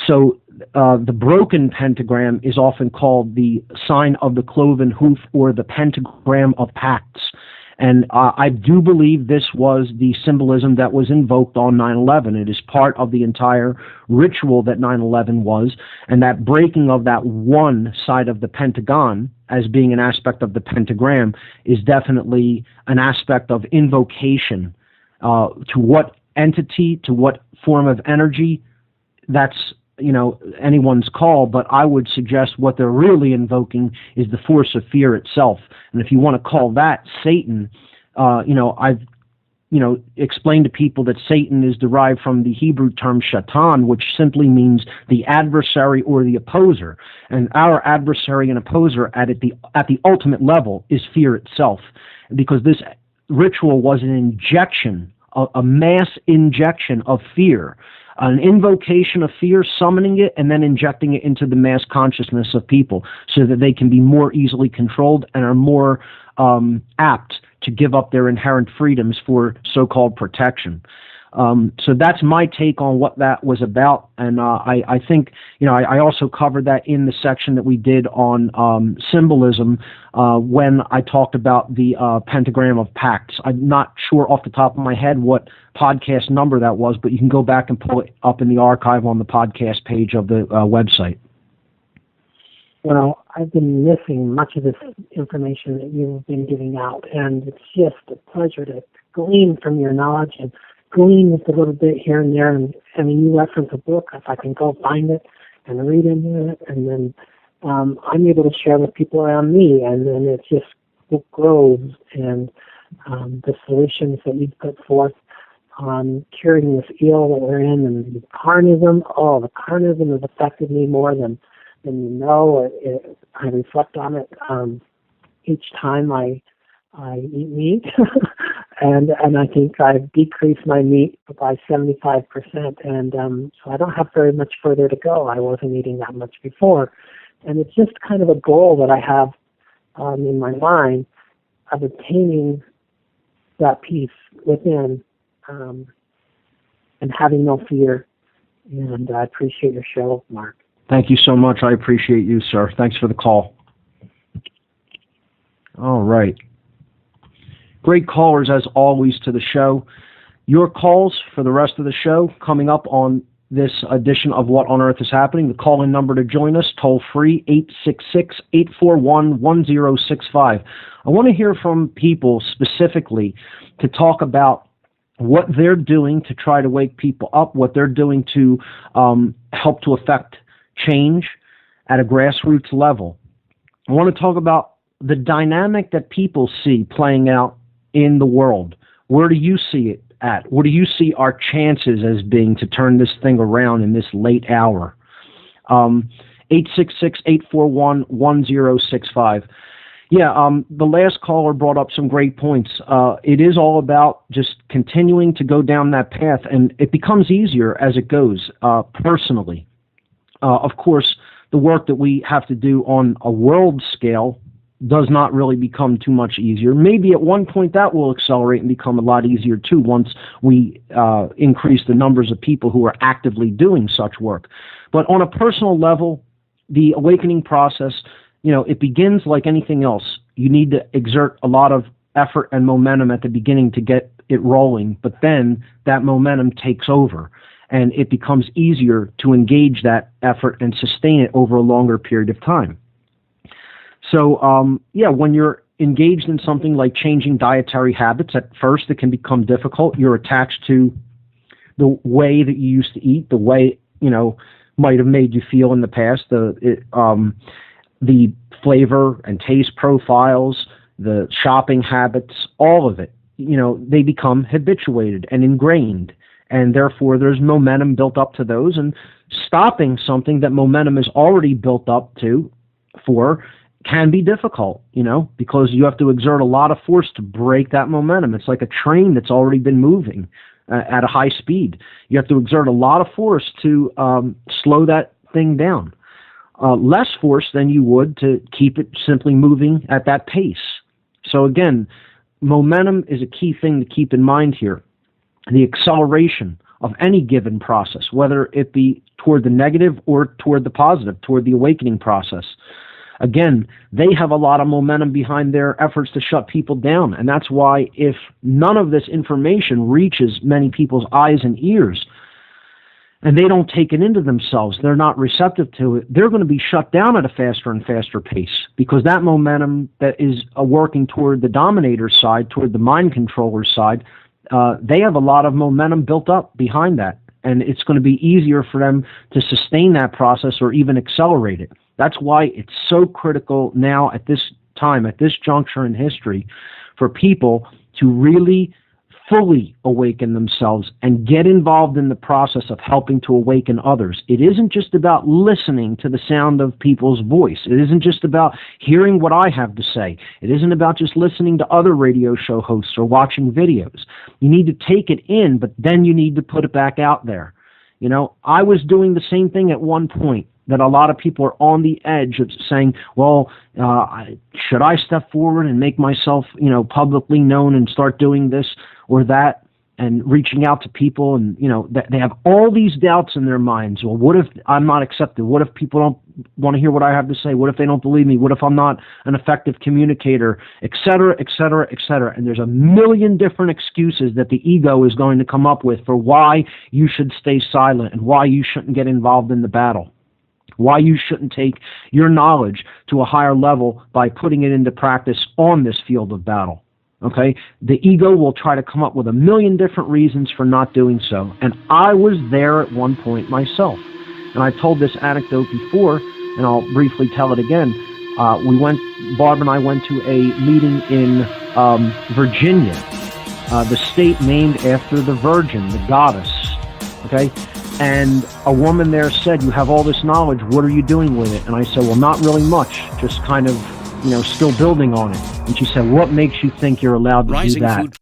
So the broken pentagram is often called the sign of the cloven hoof, or the pentagram of pacts. And I do believe this was the symbolism that was invoked on 9/11. It is part of the entire ritual that 9/11 was, and that breaking of that one side of the pentagon as being an aspect of the pentagram is definitely an aspect of invocation to what entity, to what form of energy. That's anyone's call, but I would suggest what they're really invoking is the force of fear itself. And if you want to call that Satan, I've explained to people that Satan is derived from the Hebrew term shaitan, which simply means the adversary or the opposer. And our adversary and opposer at the ultimate level is fear itself, because this ritual was an injection, a mass injection of fear. An invocation of fear, summoning it, and then injecting it into the mass consciousness of people so that they can be more easily controlled and are more apt to give up their inherent freedoms for so-called protection. So that's my take on what that was about, and I think I also covered that in the section that we did on symbolism when I talked about the pentagram of pacts. I'm not sure off the top of my head what podcast number that was, but you can go back and pull it up in the archive on the podcast page of the website. Well, I've been missing much of this information that you've been giving out, and it's just a pleasure to glean from your knowledge and glean just a little bit here and there. And I mean, you reference a book, if I can go find it and read into it, and then I'm able to share with people around me, and then it just grows. And the solutions that you've put forth on curing this ill that we're in, and the carnism, the carnism has affected me more than you know. I reflect on it each time I eat meat, and I think I've decreased my meat by 75%, and so I don't have very much further to go. I wasn't eating that much before, and it's just kind of a goal that I have in my mind of attaining that peace within and having no fear. And I appreciate your show, Mark. Thank you so much. I appreciate you, sir. Thanks for the call. All right. Great callers, as always, to the show. Your calls for the rest of the show coming up on this edition of What on Earth is Happening. The call-in number to join us, toll-free, 866-841-1065. I want to hear from people specifically to talk about what they're doing to try to wake people up, what they're doing to help to affect change at a grassroots level. I want to talk about the dynamic that people see playing out in the world, where do you see it at? What do you see our chances as being to turn this thing around in this late hour? 866-841-1065. Yeah, the last caller brought up some great points. It is all about just continuing to go down that path, and it becomes easier as it goes, personally. Of course, the work that we have to do on a world scale does not really become too much easier. Maybe at one point that will accelerate and become a lot easier too once we increase the numbers of people who are actively doing such work. But on a personal level, the awakening process, it begins like anything else. You need to exert a lot of effort and momentum at the beginning to get it rolling, but then that momentum takes over, and it becomes easier to engage that effort and sustain it over a longer period of time. So, when you're engaged in something like changing dietary habits, at first it can become difficult. You're attached to the way that you used to eat, the way, might have made you feel in the past, the flavor and taste profiles, the shopping habits, all of it, they become habituated and ingrained. And therefore, there's momentum built up to those. And stopping something that momentum is already built up for can be difficult, because you have to exert a lot of force to break that momentum. It's like a train that's already been moving at a high speed. You have to exert a lot of force to slow that thing down. Less force than you would to keep it simply moving at that pace. So again, momentum is a key thing to keep in mind here. The acceleration of any given process, whether it be toward the negative or toward the positive, toward the awakening process. Again, they have a lot of momentum behind their efforts to shut people down. And that's why if none of this information reaches many people's eyes and ears, and they don't take it into themselves, they're not receptive to it, they're going to be shut down at a faster and faster pace, because that momentum that is working toward the dominator's side, toward the mind controller's side, they have a lot of momentum built up behind that. And it's going to be easier for them to sustain that process or even accelerate it. That's why it's so critical now at this time, at this juncture in history, for people to really fully awaken themselves and get involved in the process of helping to awaken others. It isn't just about listening to the sound of people's voice. It isn't just about hearing what I have to say. It isn't about just listening to other radio show hosts or watching videos. You need to take it in, but then you need to put it back out there. I was doing the same thing at one point, that a lot of people are on the edge of saying, well, should I step forward and make myself, publicly known and start doing this or that, and reaching out to people, and, they have all these doubts in their minds. Well, what if I'm not accepted? What if people don't want to hear what I have to say? What if they don't believe me? What if I'm not an effective communicator, et cetera, et cetera, et cetera? And there's a million different excuses that the ego is going to come up with for why you should stay silent and why you shouldn't get involved in the battle. Why you shouldn't take your knowledge to a higher level by putting it into practice on this field of battle. Okay? The ego will try to come up with a million different reasons for not doing so. And I was there at one point myself. And I told this anecdote before, and I'll briefly tell it again. Barb and I went to a meeting in Virginia, the state named after the Virgin, the goddess. Okay? And a woman there said, you have all this knowledge, what are you doing with it? And I said, well, not really much, just kind of, still building on it. And she said, what makes you think you're allowed to do that?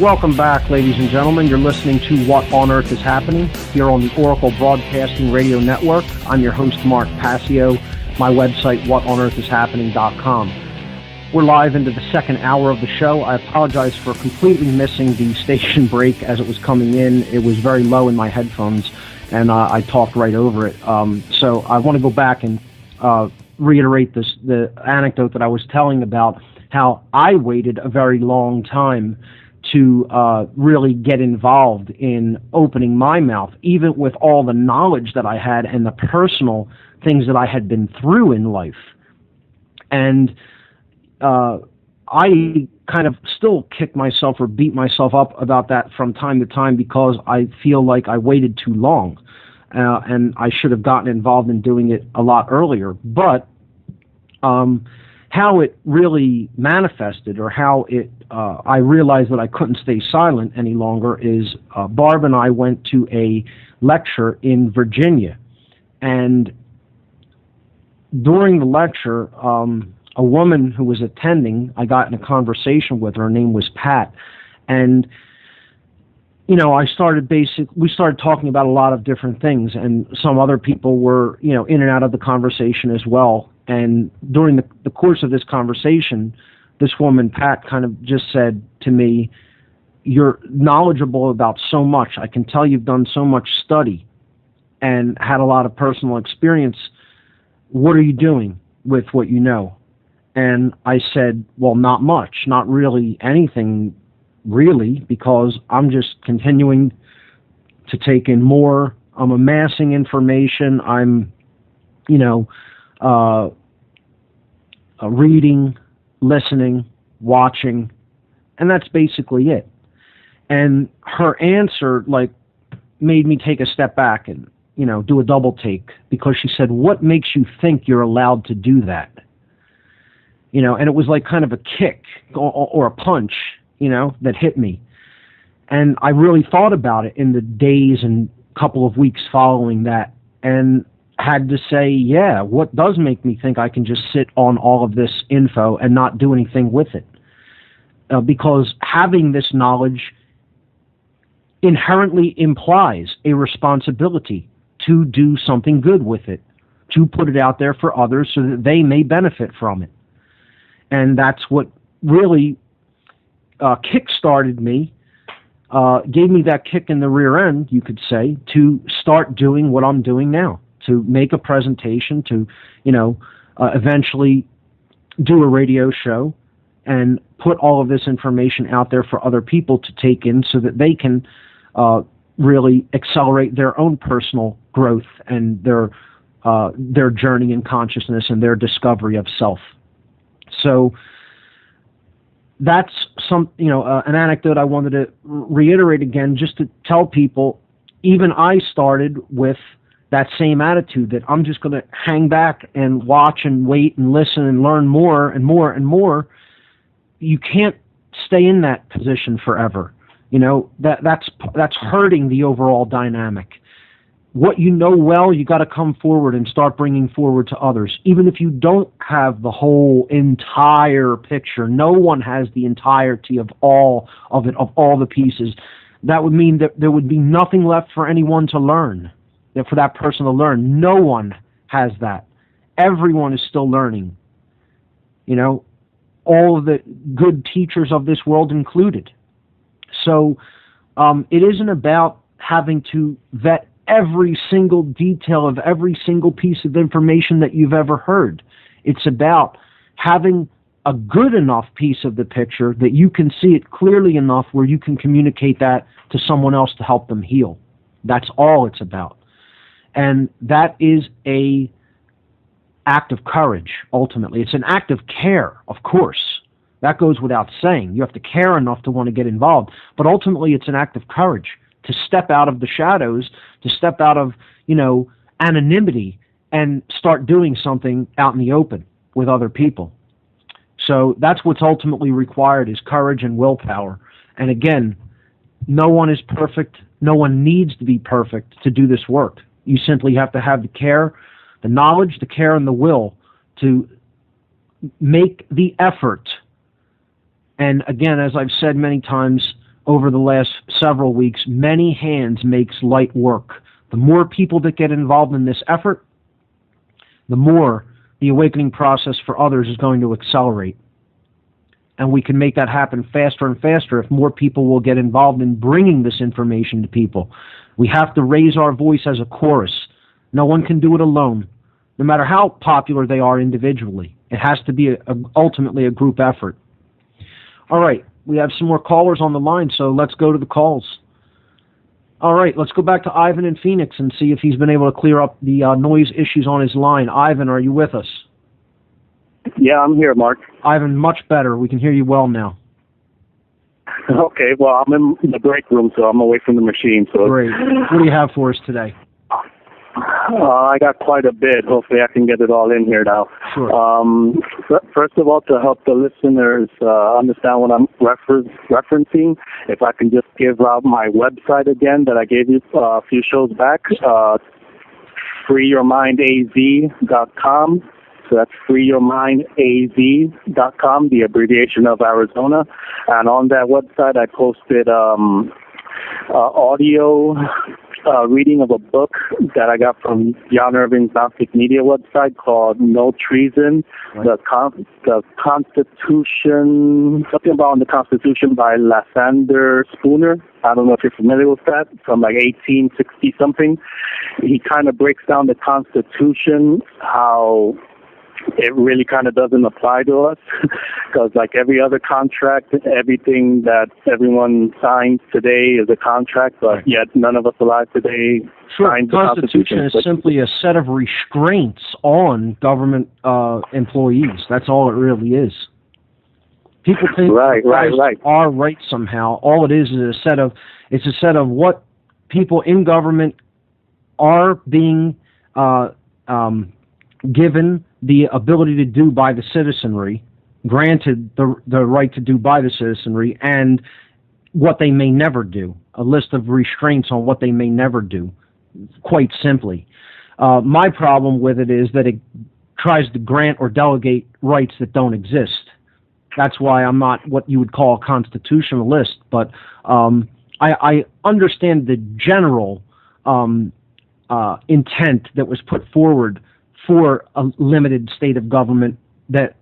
Welcome back, ladies and gentlemen. You're listening to What on Earth is Happening here on the Oracle Broadcasting Radio Network. I'm your host, Mark Passio. My website, whatonearthishappening.com. We're live into the second hour of the show. I apologize for completely missing the station break as it was coming in. It was very low in my headphones, and I talked right over it. So I want to go back and reiterate the anecdote that I was telling about how I waited a very long time to really get involved in opening my mouth, even with all the knowledge that I had and the personal things that I had been through in life. And I kind of still kick myself or beat myself up about that from time to time because I feel like I waited too long, and I should have gotten involved in doing it a lot earlier. But how it really manifested, or how it I realized that I couldn't stay silent any longer, is Barb and I went to a lecture in Virginia, and during the lecture, a woman who was attending, I got in a conversation with her. Her name was Pat, and we started talking about a lot of different things, and some other people were, in and out of the conversation as well. And during the course of this conversation, this woman, Pat, kind of just said to me, "You're knowledgeable about so much. I can tell you've done so much study and had a lot of personal experience. What are you doing with what you know?" And I said, "Well, not much, not really anything, really, because I'm just continuing to take in more. I'm amassing information. I'm, reading, listening, watching, and that's basically it." And her answer, made me take a step back and, do a double take, because she said, "What makes you think you're allowed to do that?" And it was like kind of a kick or a punch, that hit me. And I really thought about it in the days and couple of weeks following that, and had to say, yeah, what does make me think I can just sit on all of this info and not do anything with it? Because having this knowledge inherently implies a responsibility to do something good with it, to put it out there for others so that they may benefit from it. And that's what really kick-started me, gave me that kick in the rear end, you could say, to start doing what I'm doing now, to make a presentation, to, eventually do a radio show and put all of this information out there for other people to take in so that they can really accelerate their own personal growth and their journey in consciousness and their discovery of self. So that's an anecdote I wanted to reiterate again, just to tell people, even I started with that same attitude, that I'm just going to hang back and watch and wait and listen and learn more and more and more. You can't stay in that position forever. That's hurting the overall dynamic. What you know well, you got to come forward and start bringing forward to others. Even if you don't have the whole entire picture, no one has the entirety of all of it, of all the pieces. That would mean that there would be nothing left for anyone to learn, for that person to learn. No one has that. Everyone is still learning. All of the good teachers of this world included. So it isn't about having to vet every single detail of every single piece of information that you've ever heard. It's about having a good enough piece of the picture that you can see it clearly enough where you can communicate that to someone else to help them heal. That's all it's about. And that is a act of courage, ultimately. It's an act of care, of course. That goes without saying. You have to care enough to want to get involved. But ultimately, it's an act of courage to step out of the shadows, to step out of, anonymity and start doing something out in the open with other people. So that's what's ultimately required, is courage and willpower. And again, no one is perfect. No one needs to be perfect to do this work. You simply have to have the care, the knowledge, the care, and the will to make the effort. And again, as I've said many times over the last several weeks, many hands makes light work. The more people that get involved in this effort, the more the awakening process for others is going to accelerate. And we can make that happen faster and faster if more people will get involved in bringing this information to people. We have to raise our voice as a chorus. No one can do it alone, no matter how popular they are individually. It has to be ultimately a group effort. All right, we have some more callers on the line, so let's go to the calls. All right, let's go back to Ivan in Phoenix and see if he's been able to clear up the noise issues on his line. Ivan, are you with us? Yeah, I'm here, Mark. Ivan, much better. We can hear you well now. Okay, well, I'm in the break room, so I'm away from the machine. So Great. What do you have for us today? I got quite a bit. Hopefully I can get it all in here now. Sure. First of all, to help the listeners understand what I'm referencing, if I can just give out my website again that I gave you a few shows back, freeyourmindaz.com. So that's freeyourmindaz.com, the abbreviation of Arizona. And on that website, I posted audio reading of a book that I got from John Irving's Gnostic Media website called No Treason, the Constitution, something about the Constitution by Lysander Spooner. I don't know if you're familiar with that, from like 1860-something. He kind of breaks down the Constitution, how it really kind of doesn't apply to us, because like every other contract, everything that everyone signs today is a contract, but yet none of us alive today signed the Constitution. Is simply a set of restraints on government employees. That's all it really is. People think are right somehow. All it is a set of what people in government are being given the ability to do by the citizenry, granted the right to do by the citizenry, and what they may never do, a list of restraints on what they may never do, quite simply. My problem with it is that it tries to grant or delegate rights that don't exist. That's why I'm not what you would call a constitutionalist, but I understand the general intent that was put forward for a limited state of government that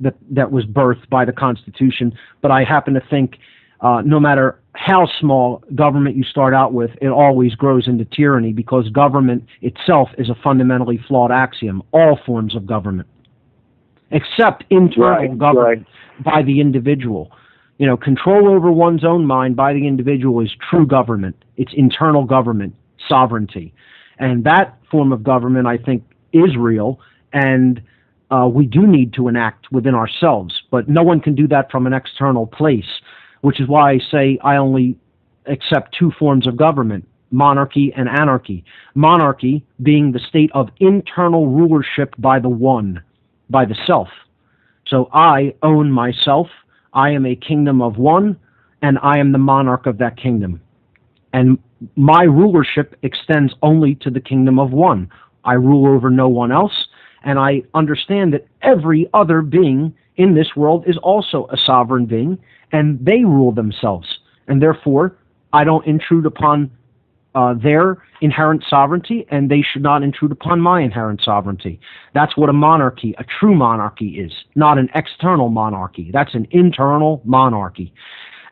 was birthed by the Constitution. But I happen to think no matter how small government you start out with, it always grows into tyranny, because government itself is a fundamentally flawed axiom, all forms of government, except internal government by the individual. You know, control over one's own mind by the individual is true government. It's internal government, sovereignty. And that form of government, I think, is real, and we do need to enact within ourselves, but no one can do that from an external place, which is why I say I only accept two forms of government, monarchy and anarchy. Monarchy being the state of internal rulership by the one, by the self. So I own myself, I am a kingdom of one, and I am the monarch of that kingdom. And my rulership extends only to the kingdom of one. I rule over no one else, and I understand that every other being in this world is also a sovereign being, and they rule themselves. And therefore, I don't intrude upon their inherent sovereignty, and they should not intrude upon my inherent sovereignty. That's what a monarchy, a true monarchy, is, not an external monarchy. That's an internal monarchy.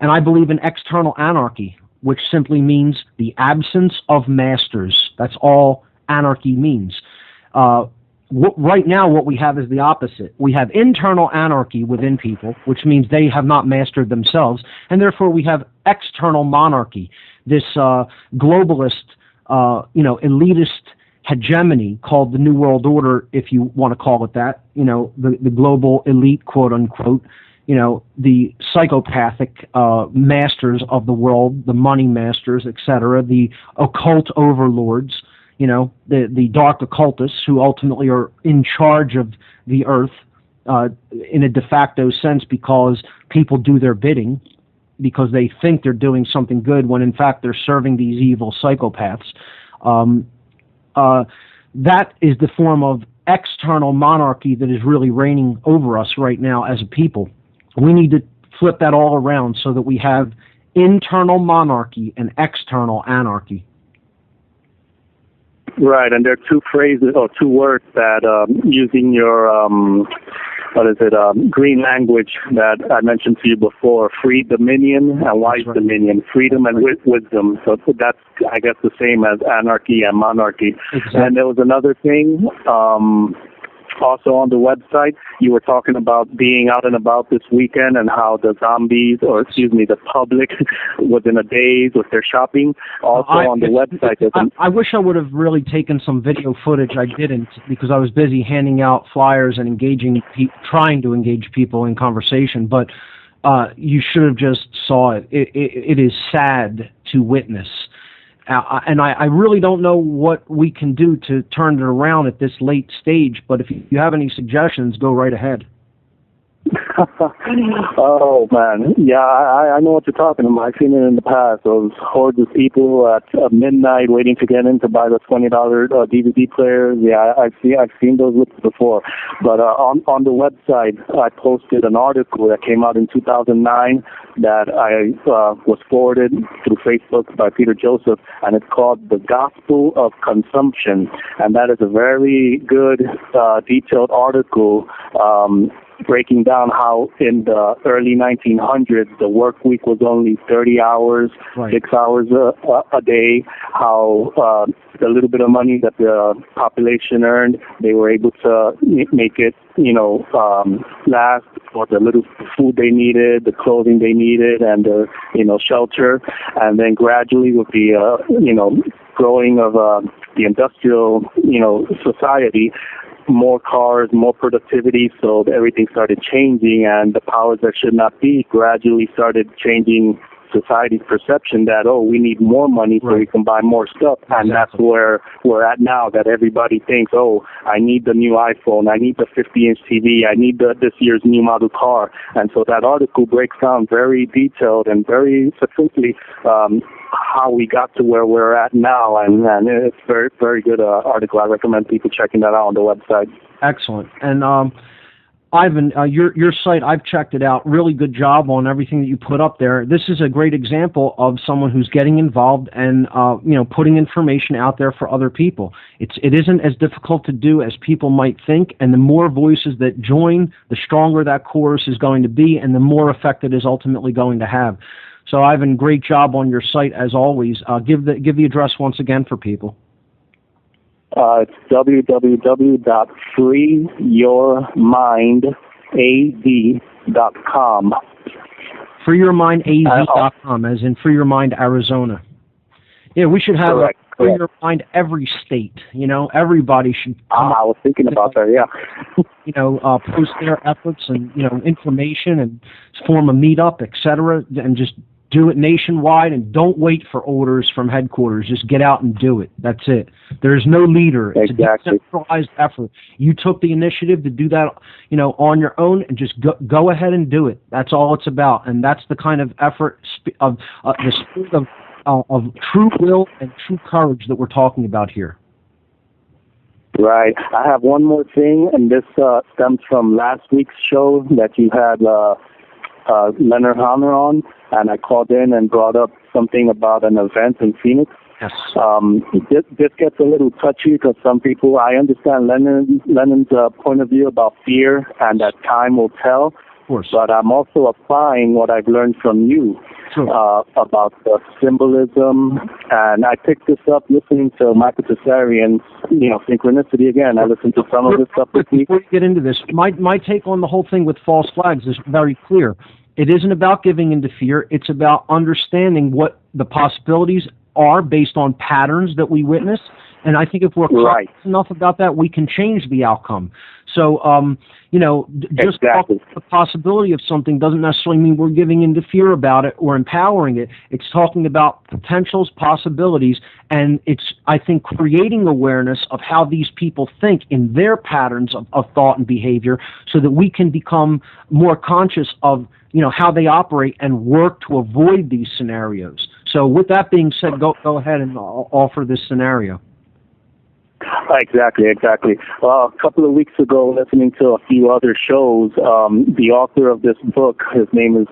And I believe in external anarchy, which simply means the absence of masters. That's all anarchy means. Right now, what we have is the opposite. We have internal anarchy within people, which means they have not mastered themselves, and therefore we have external monarchy, this globalist, elitist hegemony called the New World Order, if you want to call it that. You know, the global elite, quote unquote. You know, the psychopathic masters of the world, the money masters, etc., the occult overlords. You know, the dark occultists who ultimately are in charge of the earth in a de facto sense, because people do their bidding, because they think they're doing something good when in fact they're serving these evil psychopaths. That is the form of external monarchy that is really reigning over us right now as a people. We need to flip that all around so that we have internal monarchy and external anarchy. Right, and there are two phrases or two words that using your green language that I mentioned to you before: free dominion and wise dominion, freedom and wisdom. So that's, I guess, the same as anarchy and monarchy. Exactly. And there was another thing. also on the website, you were talking about being out and about this weekend and how the the public was in a daze with their shopping. Also on the website. I wish I would have really taken some video footage. I didn't because I was busy handing out flyers and trying to engage people in conversation. But you should have just saw it. It is sad to witness. And I really don't know what we can do to turn it around at this late stage, but if you have any suggestions, go right ahead. Oh, man. Yeah, I know what you're talking about. I've seen it in the past. Those hordes of people at midnight waiting to get in to buy the $20 DVD players. Yeah, I've seen those lists before. But on the website, I posted an article that came out in 2009 that I was forwarded through Facebook by Peter Joseph, and it's called The Gospel of Consumption. And that is a very good, detailed article breaking down how in the early 1900s the work week was only 30 hours, right. 6 hours a day, how the little bit of money that the population earned, they were able to make it, last for the little food they needed, the clothing they needed, and the, shelter. And then gradually with the, growing of the industrial, society, more cars, more productivity, so everything started changing, and the powers that should not be gradually started changing society's perception that, we need more money so we can buy more stuff. And that's where we're at now, that everybody thinks, I need the new iPhone, I need the 50-inch TV, I need this year's new model car. And so that article breaks down very detailed and very succinctly how we got to where we're at now, and it's very, very good article. I recommend people checking that out on the website. Excellent. And Ivan, your site, I've checked it out. Really good job on everything that you put up there. This is a great example of someone who's getting involved and putting information out there for other people. It isn't as difficult to do as people might think, and the more voices that join, the stronger that chorus is going to be, and the more effect it is ultimately going to have. So, Ivan, great job on your site as always. Give the address once again for people. It's www.freeyourmindaz.com. Freeyourmindaz.com, as in Free Your Mind, Arizona. Yeah, we should have a Free Your Mind every state. Everybody should. I was thinking about that. Yeah. Post their efforts and information and form a meetup, etc., and just do it nationwide, and don't wait for orders from headquarters. Just get out and do it. That's it. There's no leader. It's a decentralized effort. You took the initiative to do that, on your own, and just go ahead and do it. That's all it's about, and that's the kind of effort of the spirit of true will and true courage that we're talking about here. Right. I have one more thing, and this stems from last week's show that you had Leonard Hanner on, and I called in and brought up something about an event in Phoenix. Yes. This gets a little touchy because some people, I understand Lennon's point of view about fear and that time will tell. Of course. But I'm also applying what I've learned from you. Sure. About the symbolism, and I picked this up listening to Michael Tsarian's, Synchronicity again. I listened to some of this stuff this week. Before you get into this, my take on the whole thing with false flags is very clear. It isn't about giving into fear. It's about understanding what the possibilities are based on patterns that we witness. And I think if we're conscious enough about that, we can change the outcome. So, just talking about the possibility of something doesn't necessarily mean we're giving into fear about it or empowering it. It's talking about potentials, possibilities, and it's, I think, creating awareness of how these people think in their patterns of thought and behavior so that we can become more conscious of, how they operate and work to avoid these scenarios. So with that being said, go ahead and offer this scenario. Exactly. Well, a couple of weeks ago, listening to a few other shows, the author of this book, his name is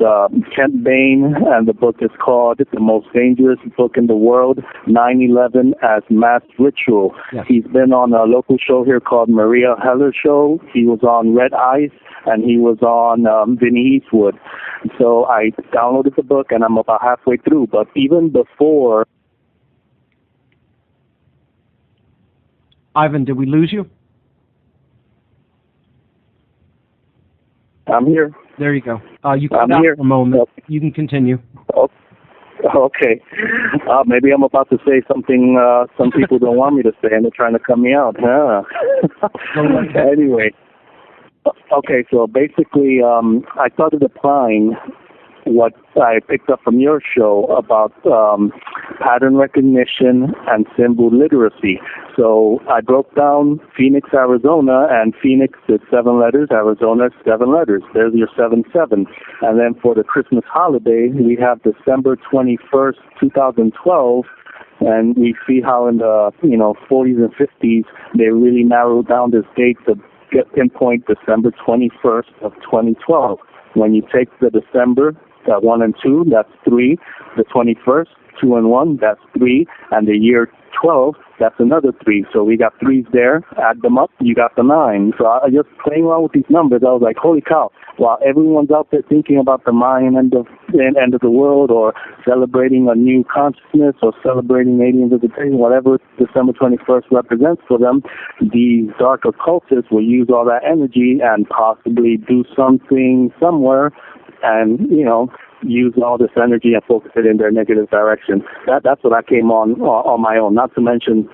Kent Bain, and the book is called The Most Dangerous Book in the World, 9/11 as Mass Ritual. Yes. He's been on a local show here called Maria Heller Show. He was on Red Ice, and he was on Vinny Eastwood. So I downloaded the book, and I'm about halfway through. But even before... Ivan, did we lose you? I'm here. There you go. You can I'm stop here. for a moment. You can continue. Oh, okay. Maybe I'm about to say something some people don't want me to say, and they're trying to cut me out. Huh? Anyway. Okay, so basically, I started applying what I picked up from your show about pattern recognition and symbol literacy. So I broke down Phoenix, Arizona, and Phoenix is 7 letters, Arizona is 7 letters. There's your 7-7. And then for the Christmas holiday, we have December 21st, 2012, and we see how in the 40s and 50s they really narrowed down this date to pinpoint December 21st of 2012. When you take the December, 1 and 2, that's 3. The 21st, 2 and 1, that's 3. And the year 12, that's another 3. So we got 3s there. Add them up, you got the 9. So I just playing around with these numbers. I was like, holy cow! While everyone's out there thinking about the Mayan end of the world, or celebrating a new consciousness, or celebrating alien visitation, whatever December 21st represents for them, these dark occultists will use all that energy and possibly do something somewhere, and use all this energy and focus it in their negative direction. That's what I came on my own. Not to mention,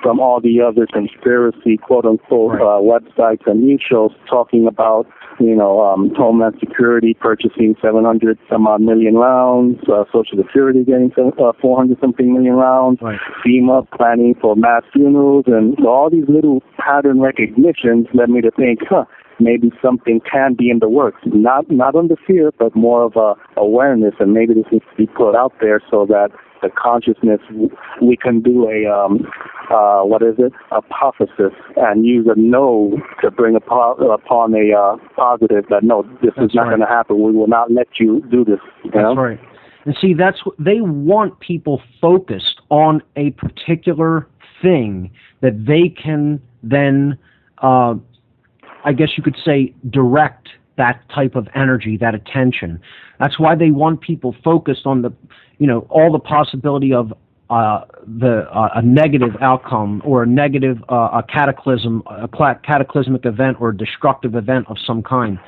from all the other conspiracy quote-unquote websites and news shows talking about Homeland Security purchasing 700 some odd million rounds, Social Security getting 400 something million rounds, FEMA planning for mass funerals, and all these little pattern recognitions led me to think, maybe something can be in the works. Not under fear, but more of a awareness, and maybe this needs to be put out there so that the consciousness, we can do hypothesis, and use a no to bring upon a positive that no, this is not going to happen. We will not let you do this. That's right. And see, that's what they want, people focused on a particular thing that they can then, I guess you could say, direct that type of energy, that attention. That's why they want people focused on all the possibility of a negative outcome, or a negative a cataclysmic event, or a destructive event of some kind.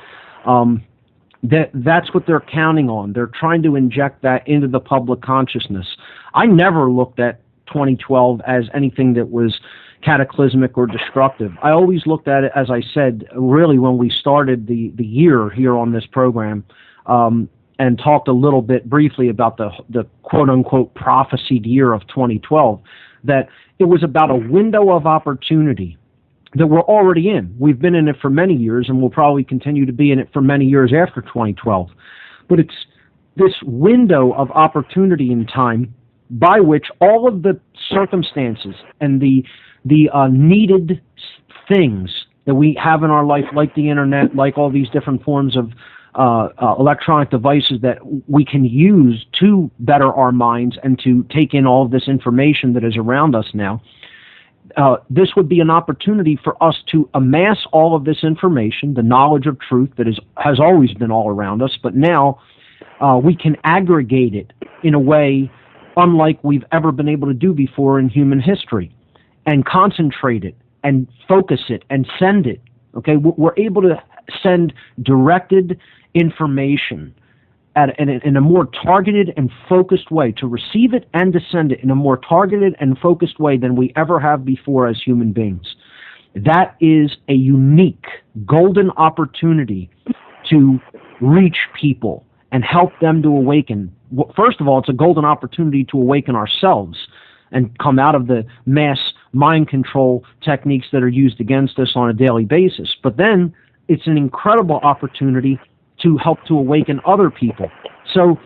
That's what they're counting on. They're trying to inject that into the public consciousness. I never looked at 2012 as anything that was cataclysmic or destructive. I always looked at it, as I said, really when we started the year here on this program, and talked a little bit briefly about the quote-unquote prophesied year of 2012, that it was about a window of opportunity that we're already in. We've been in it for many years, and we'll probably continue to be in it for many years after 2012. But it's this window of opportunity in time by which all of the circumstances and the needed things that we have in our life, like the internet, like all these different forms of electronic devices that we can use to better our minds and to take in all of this information that is around us now. This would be an opportunity for us to amass all of this information, the knowledge of truth that has always been all around us, but now we can aggregate it in a way unlike we've ever been able to do before in human history, and concentrate it and focus it and send it. Okay, we're able to send directed information in a more targeted and focused way, to receive it and to send it in a more targeted and focused way than we ever have before as human beings. That is a unique, golden opportunity to reach people and help them to awaken. First of all, it's a golden opportunity to awaken ourselves and come out of the mass mind control techniques that are used against us on a daily basis. But then it's an incredible opportunity to help to awaken other people. So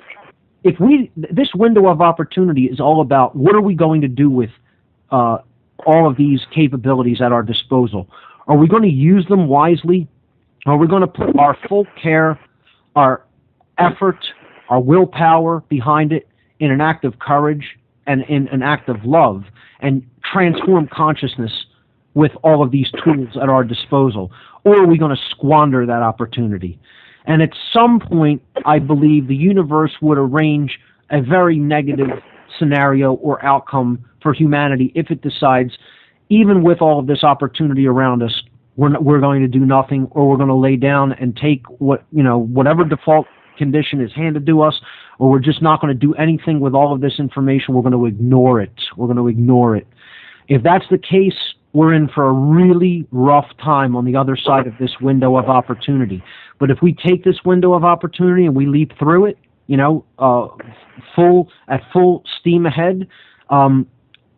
this window of opportunity is all about what are we going to do with all of these capabilities at our disposal. Are we going to use them wisely? Are we going to put our full care, our effort, our willpower behind it in an act of courage and in an act of love, and transform consciousness with all of these tools at our disposal? Or are we going to squander that opportunity? And at some point, I believe the universe would arrange a very negative scenario or outcome for humanity if it decides, even with all of this opportunity around us, we're going to do nothing, or we're going to lay down and take whatever default condition is handed to us, or we're just not going to do anything with all of this information. We're going to ignore it. We're going to ignore it. If that's the case, we're in for a really rough time on the other side of this window of opportunity. But if we take this window of opportunity and we leap through it, full steam ahead,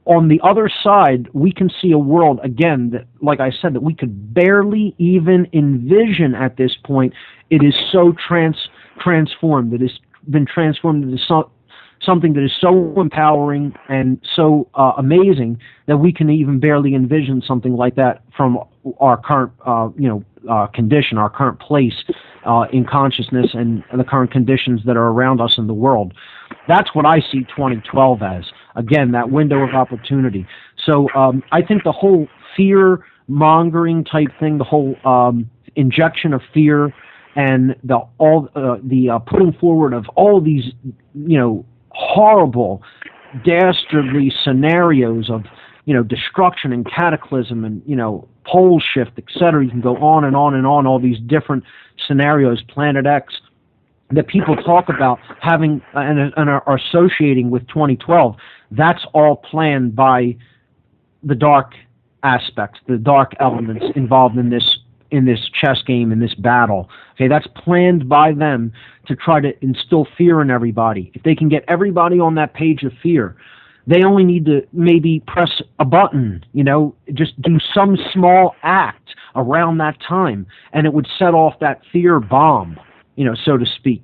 on the other side, we can see a world, again, that, like I said, that we could barely even envision at this point. It is so transformed. It has been transformed into something that is so empowering and so amazing that we can even barely envision something like that from our current, condition, our current place in consciousness and the current conditions that are around us in the world. That's what I see 2012 as. Again, that window of opportunity. So I think the whole fear-mongering type thing, the whole injection of fear, and the putting forward of all these, horrible, dastardly scenarios of, destruction and cataclysm and, pole shift, etc. You can go on and on and on, all these different scenarios, Planet X, that people talk about having and are associating with 2012. That's all planned by the dark aspects, the dark elements involved in this chess game, in this battle. Okay, that's planned by them to try to instill fear in everybody. If they can get everybody on that page of fear, they only need to maybe press a button, just do some small act around that time, and it would set off that fear bomb, so to speak,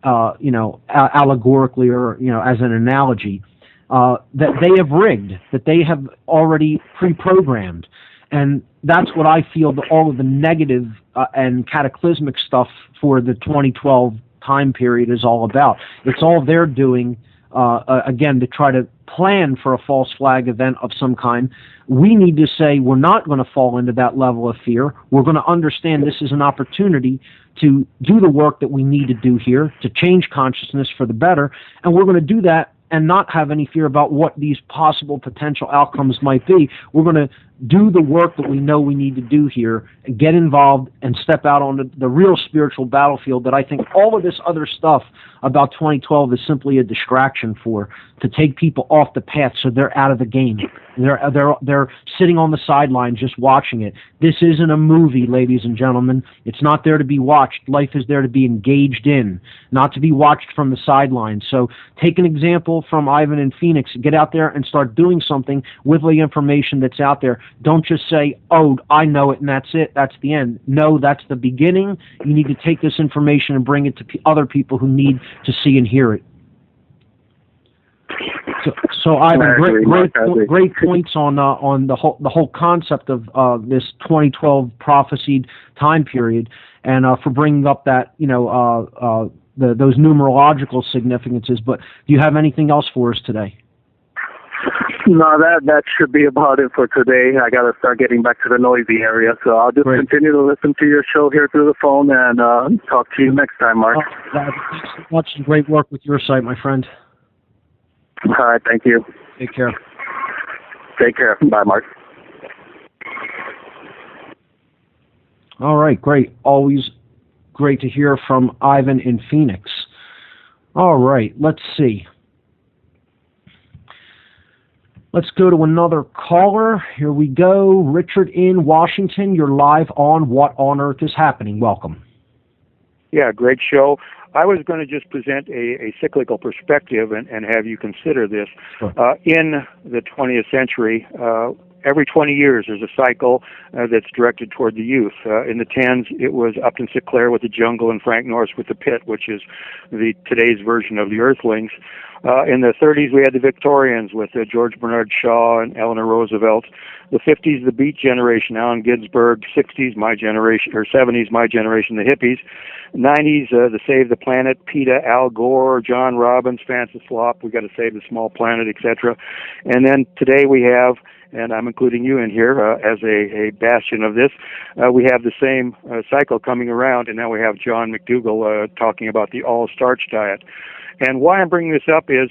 allegorically or, as an analogy, that they have rigged, that they have already pre-programmed. And that's what I feel that all of the negative and cataclysmic stuff for the 2012 time period is all about. It's all they're doing, again, to try to plan for a false flag event of some kind. We need to say we're not going to fall into that level of fear. We're going to understand this is an opportunity to do the work that we need to do here, to change consciousness for the better, and we're going to do that and not have any fear about what these possible potential outcomes might be. We're going to do the work that we know we need to do here, and get involved and step out on the real spiritual battlefield that I think all of this other stuff about 2012 is simply a distraction for, to take people off the path so they're out of the game. They're sitting on the sidelines just watching it. This isn't a movie, ladies and gentlemen. It's not there to be watched. Life is there to be engaged in, not to be watched from the sidelines. So take an example from Ivan in Phoenix. Get out there and start doing something with the information that's out there. Don't just say, oh, I know it and that's it, that's the end. No, that's the beginning. You need to take this information and bring it to other people who need to see and hear it. So Ivan, great points on the whole concept of this 2012 prophesied time period, and for bringing up that those numerological significances. But do you have anything else for us today? No, that should be about it for today. I got to start getting back to the noisy area, so I'll just continue to listen to your show here through the phone and talk to you next time, Mark. Thanks so much, and great work with your site, my friend. All right, thank you. Take care. Take care. Bye, Mark. All right, great. Always great to hear from Ivan in Phoenix. All right, let's see. Let's go to another caller. Here we go. Richard in Washington, you're live on What on Earth is Happening. Welcome. Yeah, great show. I was going to just present a cyclical perspective and have you consider this. Sure. In the 20th century, every 20 years there's a cycle that's directed toward the youth. In the 10s, it was Upton Sinclair with The Jungle and Frank Norris with The Pit, which is today's version of the Earthlings. In the 30s, we had the Victorians with George Bernard Shaw and Eleanor Roosevelt. The 50s, the Beat Generation, Allen Ginsberg. 60s, my generation, or 70s, my generation, the hippies. 90s, the Save the Planet, PETA, Al Gore, John Robbins, Francis Slop, we got to save the small planet, etc. And then today we have, and I'm including you in here as a bastion of this, we have the same cycle coming around, and now we have John McDougall talking about the all-starch diet. And why I'm bringing this up is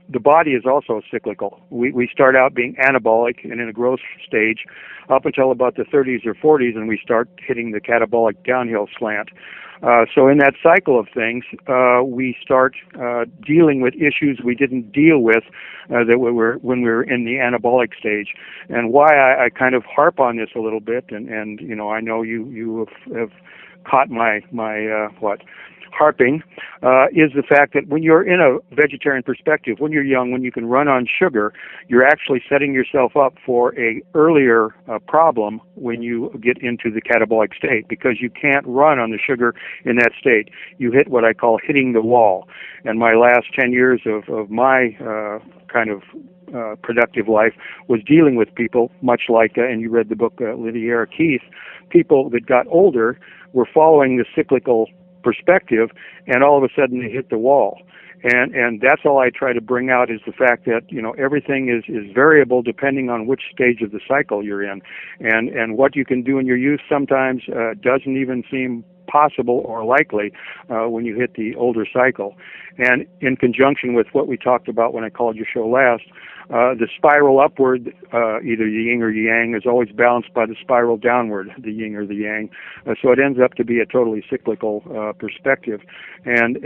the body is also cyclical. We start out being anabolic and in a growth stage up until about the 30s or 40s, and we start hitting the catabolic downhill slant. So in that cycle of things, we start dealing with issues we didn't deal with when we were in the anabolic stage. And why I kind of harp on this a little bit, and you know, I know you have caught my harping, is the fact that when you're in a vegetarian perspective, when you're young, when you can run on sugar, you're actually setting yourself up for a earlier problem when you get into the catabolic state, because you can't run on the sugar in that state. You hit what I call hitting the wall. And my last 10 years of my kind of productive life was dealing with people much like, and you read the book Lydia Keith, people that got older were following the cyclical perspective, and all of a sudden they hit the wall. And that's all I try to bring out, is the fact that, you know, everything is variable depending on which stage of the cycle you're in. And what you can do in your youth sometimes doesn't even seem possible or likely when you hit the older cycle. And in conjunction with what we talked about when I called your show last, the spiral upward, either the yin or yang, is always balanced by the spiral downward, the yin or the yang. So it ends up to be a totally cyclical perspective. And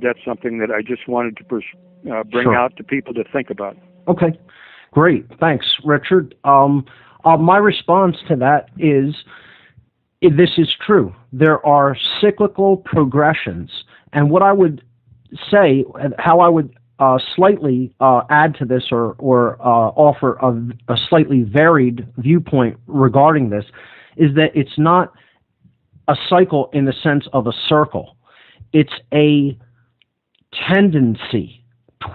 that's something that I just wanted to bring Sure. out to people to think about. Okay, great. Thanks, Richard. My response to that is, this is true. There are cyclical progressions. And what I would say, how I would slightly add to this, or offer a slightly varied viewpoint regarding this, is that it's not a cycle in the sense of a circle. It's a tendency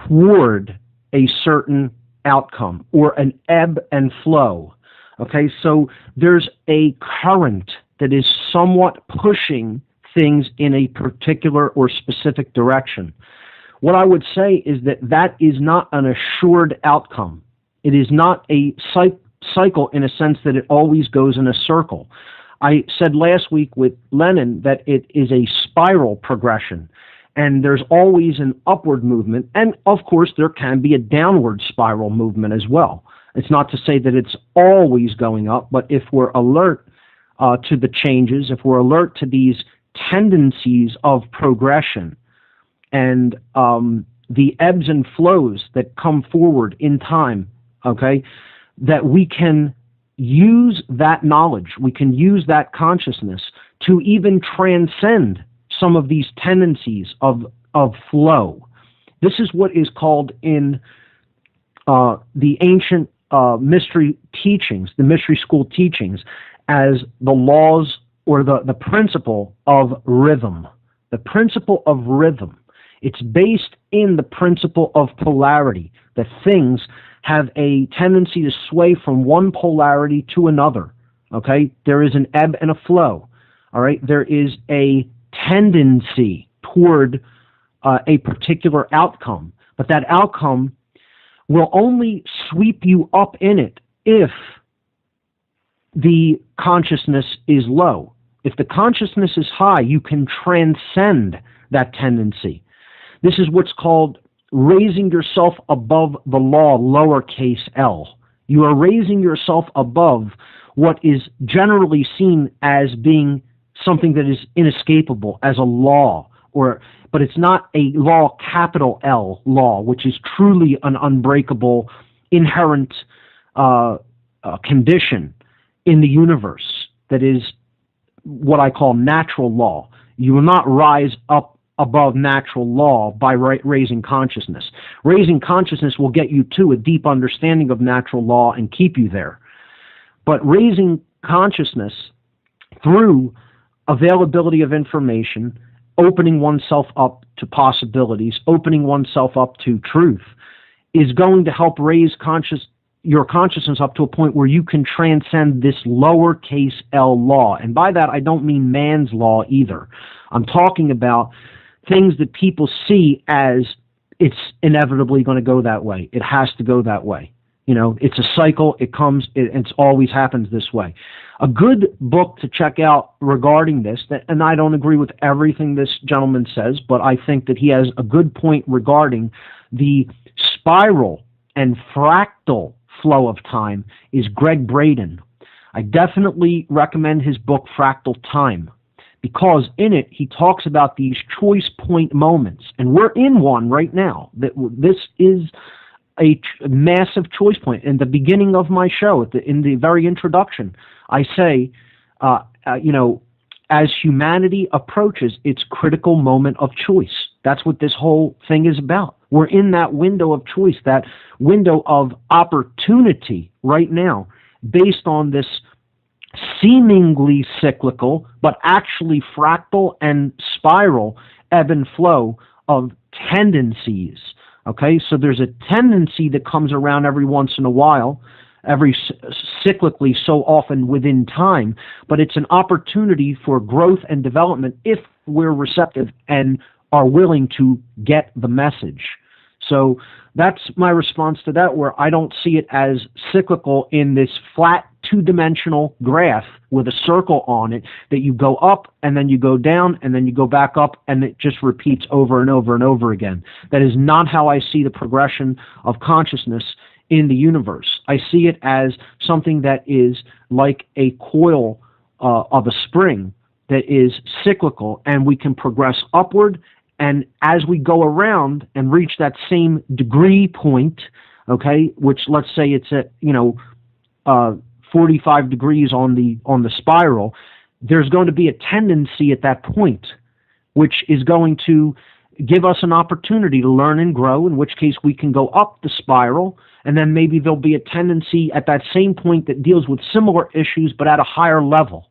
toward a certain outcome, or an ebb and flow. Okay, so there's a current that is somewhat pushing things in a particular or specific direction. What I would say is that is not an assured outcome. It is not a cycle in a sense that it always goes in a circle. I said last week with Lennon that it is a spiral progression, and there's always an upward movement, and of course there can be a downward spiral movement as well. It's not to say that it's always going up, but if we're alert to the changes, if we're alert to these tendencies of progression, and the ebbs and flows that come forward in time, okay, that we can use that knowledge, we can use that consciousness to even transcend some of these tendencies of flow. This is what is called in the ancient mystery teachings, the mystery school teachings, as the laws, or the principle of rhythm. The principle of rhythm. It's based in the principle of polarity, that things have a tendency to sway from one polarity to another. Okay? There is an ebb and a flow. All right? There is a tendency toward a particular outcome, but that outcome will only sweep you up in it if the consciousness is low. If the consciousness is high, you can transcend that tendency. This is what's called raising yourself above the law, lowercase l. You are raising yourself above what is generally seen as being something that is inescapable, as a law, but it's not a law, capital L law, which is truly an unbreakable, inherent condition in the universe that is what I call natural law. You will not rise up above natural law by raising consciousness. Raising consciousness will get you to a deep understanding of natural law and keep you there. But raising consciousness through availability of information, opening oneself up to possibilities, opening oneself up to truth, is going to help raise your consciousness up to a point where you can transcend this lowercase l law. And by that, I don't mean man's law either. I'm talking about things that people see as it's inevitably going to go that way. It has to go that way. You know, it's a cycle. It comes, it always happens this way. A good book to check out regarding this, and I don't agree with everything this gentleman says, but I think that he has a good point regarding the spiral and fractal flow of time, is Greg Braden. I definitely recommend his book Fractal Time, because in it he talks about these choice point moments, and we're in one right now. This is a massive choice point. In the beginning of my show, in the very introduction, I say, as humanity approaches its critical moment of choice. That's what this whole thing is about. We're in that window of choice, that window of opportunity right now, based on this seemingly cyclical, but actually fractal and spiral ebb and flow of tendencies. Okay, so there's a tendency that comes around every once in a while, cyclically, so often within time, but it's an opportunity for growth and development if we're receptive and are willing to get the message. So that's my response to that, where I don't see it as cyclical in this flat two-dimensional graph with a circle on it that you go up and then you go down and then you go back up and it just repeats over and over and over again. That is not how I see the progression of consciousness in the universe. I see it as something that is like a coil of a spring that is cyclical, and we can progress upward. And as we go around and reach that same degree point, okay, which let's say it's at 45 degrees on the spiral, there's going to be a tendency at that point, which is going to give us an opportunity to learn and grow. In which case we can go up the spiral, and then maybe there'll be a tendency at that same point that deals with similar issues but at a higher level,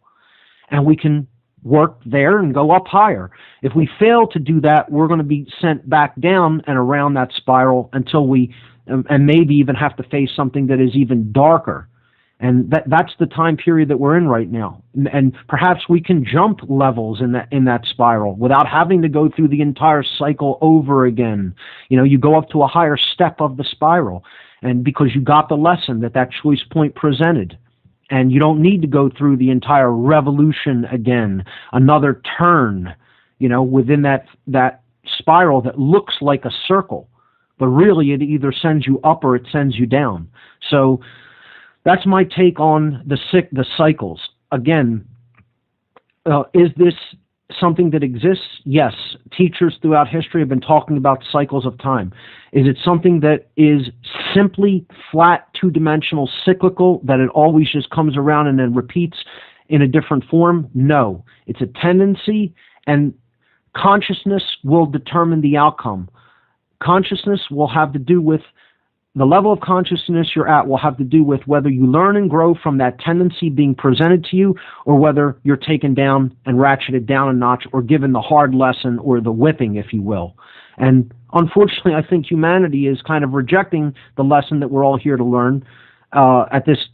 and we can work there and go up higher. If we fail to do that, we're going to be sent back down and around that spiral until we, and maybe even have to face something that is even darker. And that's the time period that we're in right now. And perhaps we can jump levels in that spiral without having to go through the entire cycle over again. You go up to a higher step of the spiral, and because you got the lesson that choice point presented. And you don't need to go through the entire revolution again, another turn, within that spiral that looks like a circle, but really it either sends you up or it sends you down. So that's my take on the cycles. Again, is this something that exists? Yes. Teachers throughout history have been talking about cycles of time. Is it something that is simply flat, two-dimensional, cyclical, that it always just comes around and then repeats in a different form? No. It's a tendency, and consciousness will determine the outcome. Consciousness will have to do with the level of consciousness you're at, will have to do with whether you learn and grow from that tendency being presented to you, or whether you're taken down and ratcheted down a notch, or given the hard lesson or the whipping, if you will. And unfortunately, I think humanity is kind of rejecting the lesson that we're all here to learn at this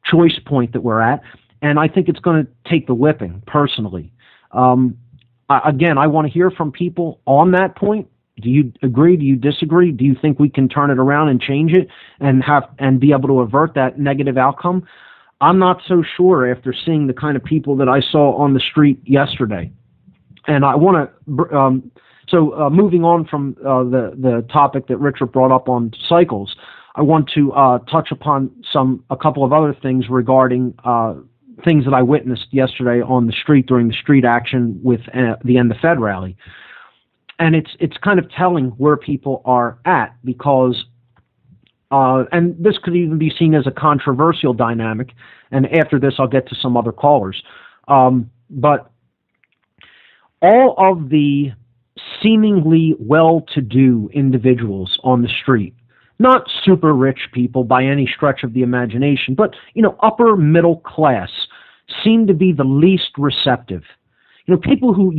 choice point that we're at. And I think it's going to take the whipping, personally. Again, I want to hear from people on that point. Do you agree? Do you disagree? Do you think we can turn it around and change it and be able to avert that negative outcome? I'm not so sure after seeing the kind of people that I saw on the street yesterday. And I want to, moving on from the topic that Richard brought up on cycles, I want to touch upon a couple of other things regarding things that I witnessed yesterday on the street during the street action with the End the Fed rally. And it's kind of telling where people are at, because, and this could even be seen as a controversial dynamic, and after this I'll get to some other callers. But all of the seemingly well-to-do individuals on the street, not super rich people by any stretch of the imagination, but, upper middle class, seem to be the least receptive. People who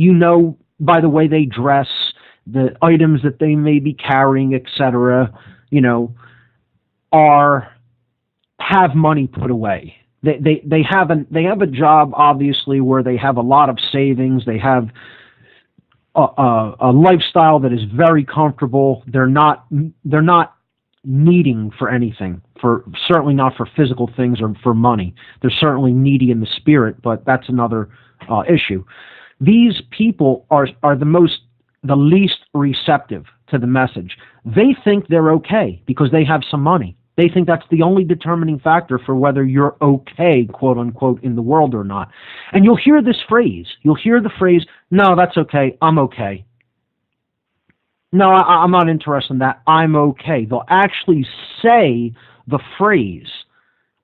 by the way they dress, the items that they may be carrying, etc., have money put away. They have a job, obviously, where they have a lot of savings. They have a lifestyle that is very comfortable. They're not needing for anything, for certainly not for physical things or for money. They're certainly needy in the spirit, but that's another issue. These people are the least receptive to the message. They think they're okay because they have some money. They think that's the only determining factor for whether you're okay, quote unquote, in the world or not. And you'll hear this phrase. You'll hear the phrase, no, that's okay, I'm okay. No, I'm not interested in that, I'm okay. They'll actually say the phrase,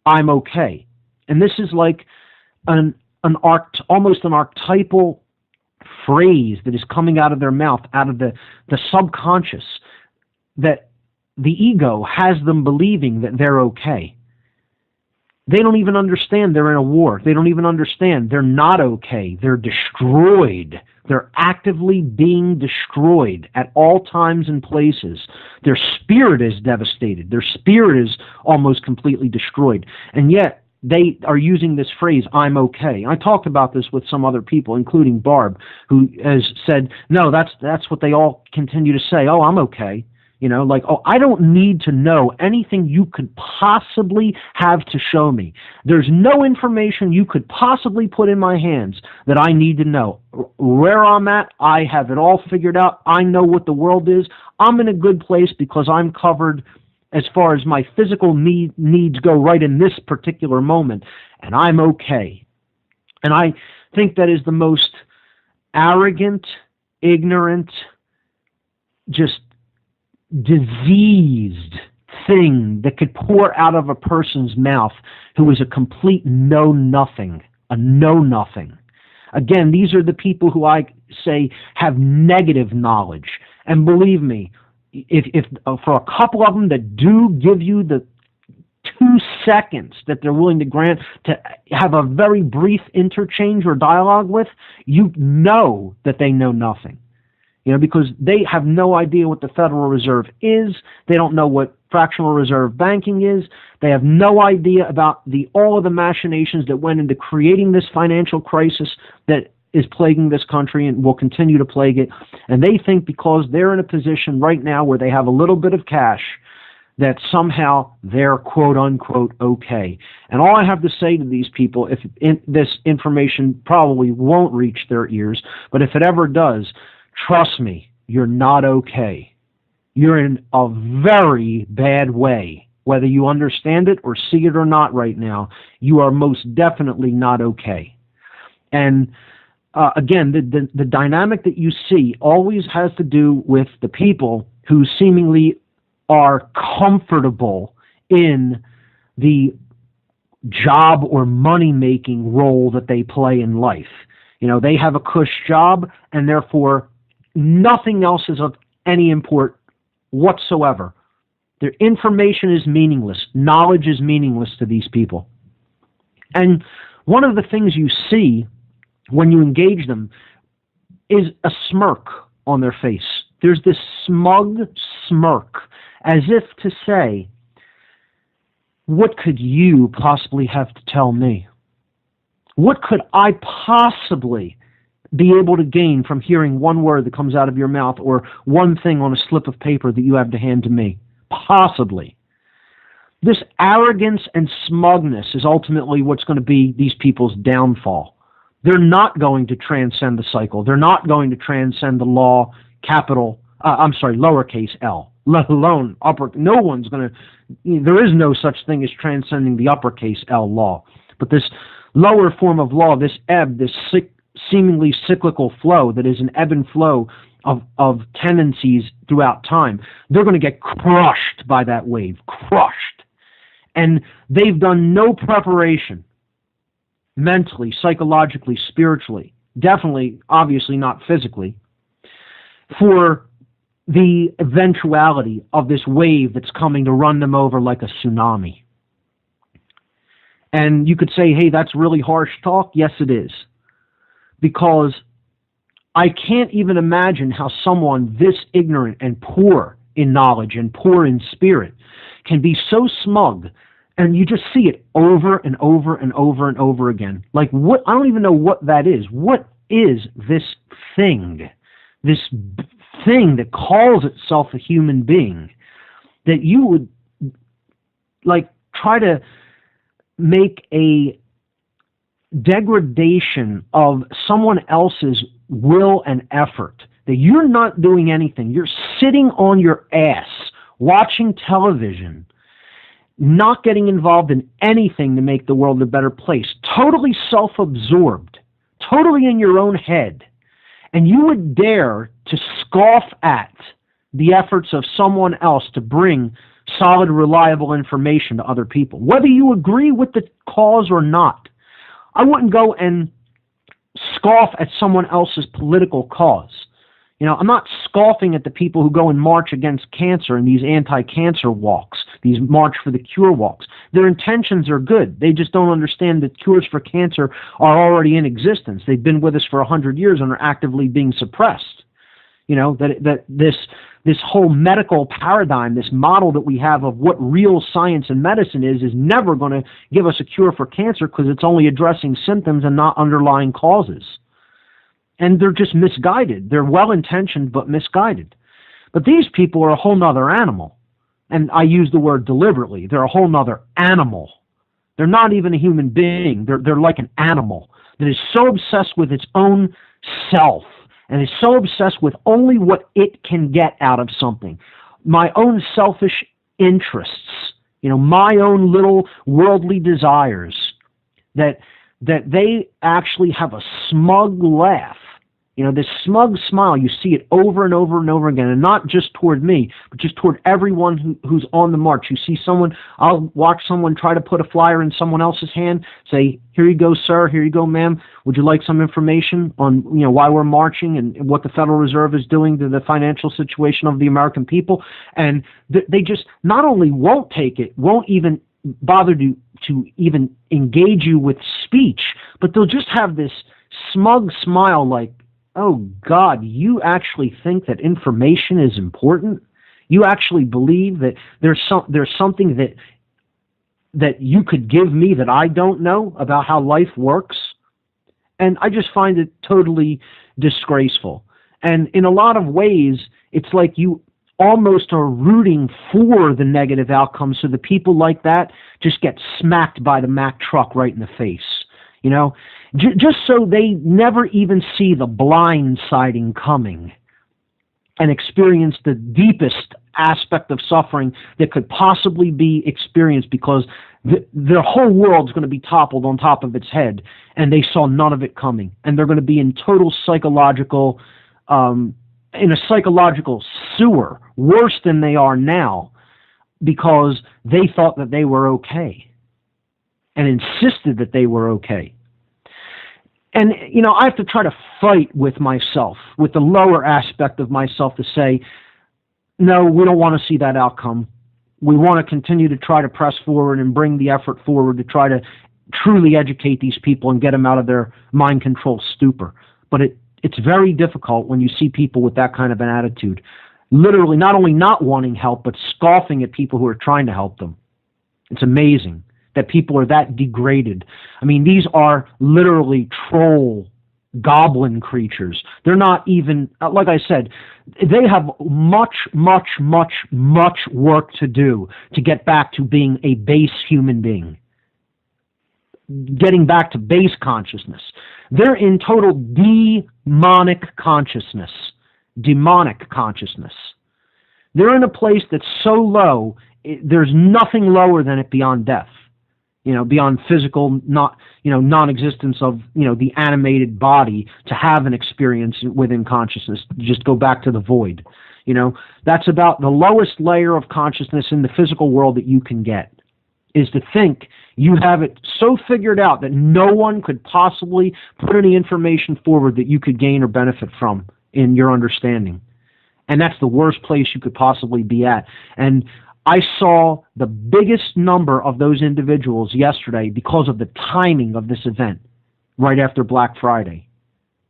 I'm okay. And this is like almost an archetypal phrase that is coming out of their mouth, out of the subconscious, that the ego has them believing that they're okay. They don't even understand they're in a war. They don't even understand they're not okay. They're destroyed. They're actively being destroyed at all times and places. Their spirit is devastated. Their spirit is almost completely destroyed. And yet, they are using this phrase, I'm okay. I talked about this with some other people, including Barb, who has said, no, that's what they all continue to say. Oh, I'm okay. You know, like, oh, I don't need to know anything you could possibly have to show me. There's no information you could possibly put in my hands that I need to know. Where I'm at, I have it all figured out. I know what the world is. I'm in a good place because I'm covered as far as my physical needs go right in this particular moment, and I'm okay. And I think that is the most arrogant, ignorant, just diseased thing that could pour out of a person's mouth who is a complete know-nothing, a know-nothing. Again, these are the people who I say have negative knowledge. And believe me, if for a couple of them that do give you the 2 seconds that they're willing to grant to have a very brief interchange or dialogue with, you know that they know nothing. You know, because they have no idea what the Federal Reserve is. They don't know what fractional reserve banking is. They have no idea about all of the machinations that went into creating this financial crisis that is plaguing this country and will continue to plague it. And they think because they're in a position right now where they have a little bit of cash that somehow they're quote-unquote okay. And all I have to say to these people, if this information probably won't reach their ears, but if it ever does, trust me, you're not okay. You're in a very bad way. Whether you understand it or see it or not right now, you are most definitely not okay. And again, the dynamic that you see always has to do with the people who seemingly are comfortable in the job or money-making role that they play in life. You know, they have a cush job, and therefore nothing else is of any import whatsoever. Their information is meaningless. Knowledge is meaningless to these people. And one of the things you see when you engage them is a smirk on their face. There's this smug smirk, as if to say, what could you possibly have to tell me? What could I possibly be able to gain from hearing one word that comes out of your mouth or one thing on a slip of paper that you have to hand to me? Possibly. This arrogance and smugness is ultimately what's going to be these people's downfall. They're not going to transcend the cycle. They're not going to transcend the law, lowercase l, let alone upper. No one's going to, there is no such thing as transcending the uppercase L law. But this lower form of law, this ebb, this seemingly cyclical flow that is an ebb and flow of tendencies throughout time, they're going to get crushed by that wave, crushed. And they've done no preparation mentally, psychologically, spiritually, definitely, obviously not physically, for the eventuality of this wave that's coming to run them over like a tsunami. And you could say, hey, that's really harsh talk. Yes, it is. Because I can't even imagine how someone this ignorant and poor in knowledge and poor in spirit can be so smug. And you just see it over and over and over and over again. Like, what? I don't even know what that is. What is this thing? This thing that calls itself a human being that you would like try to make a degradation of someone else's will and effort, that you're not doing anything. You're sitting on your ass, watching television, not getting involved in anything to make the world a better place, totally self-absorbed, totally in your own head, and you would dare to scoff at the efforts of someone else to bring solid, reliable information to other people, whether you agree with the cause or not. I wouldn't go and scoff at someone else's political cause. You know, I'm not scoffing at the people who go and march against cancer in these anti-cancer walks, these March for the Cure walks. Their intentions are good. They just don't understand that cures for cancer are already in existence. They've been with us for 100 years and are actively being suppressed. You know, that this whole medical paradigm, this model that we have of what real science and medicine is never going to give us a cure for cancer because it's only addressing symptoms and not underlying causes. And they're just misguided. They're well-intentioned but misguided. But these people are a whole nother animal. And I use the word deliberately. They're a whole nother animal. They're not even a human being. They're like an animal that is so obsessed with its own self and is so obsessed with only what it can get out of something. My own selfish interests, you know, my own little worldly desires, that they actually have a smug laugh. You know, this smug smile, you see it over and over and over again, and not just toward me, but just toward everyone who's on the march. You see someone, I'll watch someone try to put a flyer in someone else's hand, say, here you go, sir, here you go, ma'am. Would you like some information on, you know, why we're marching and what the Federal Reserve is doing to the financial situation of the American people? And they just not only won't take it, won't even bother to even engage you with speech, but they'll just have this smug smile like, oh, God, you actually think that information is important? You actually believe that there's something that you could give me that I don't know about how life works? And I just find it totally disgraceful. And in a lot of ways, it's like you almost are rooting for the negative outcome, so the people like that just get smacked by the Mack truck right in the face. You know, just so they never even see the blindsiding coming and experience the deepest aspect of suffering that could possibly be experienced, because their whole world's going to be toppled on top of its head, and they saw none of it coming. And they're going to be in total psychological, in a psychological sewer, worse than they are now, because they thought that they were okay and insisted that they were okay. And, you know, I have to try to fight with myself, with the lower aspect of myself, to say, no, we don't want to see that outcome. We want to continue to try to press forward and bring the effort forward to try to truly educate these people and get them out of their mind-controlled stupor. But it's very difficult when you see people with that kind of an attitude, literally not only not wanting help, but scoffing at people who are trying to help them. It's amazing that people are that degraded. I mean, these are literally troll, goblin creatures. They're not even, like I said, they have much, much, much, much work to do to get back to being a base human being, getting back to base consciousness. They're in total demonic consciousness. They're in a place that's so low, there's nothing lower than it beyond death. You know, beyond physical, non-existence of, you know, the animated body to have an experience within consciousness. Just go back to the void. You know, that's about the lowest layer of consciousness in the physical world that you can get, is to think you have it so figured out that no one could possibly put any information forward that you could gain or benefit from in your understanding. And that's the worst place you could possibly be at. And I saw the biggest number of those individuals yesterday because of the timing of this event, right after Black Friday,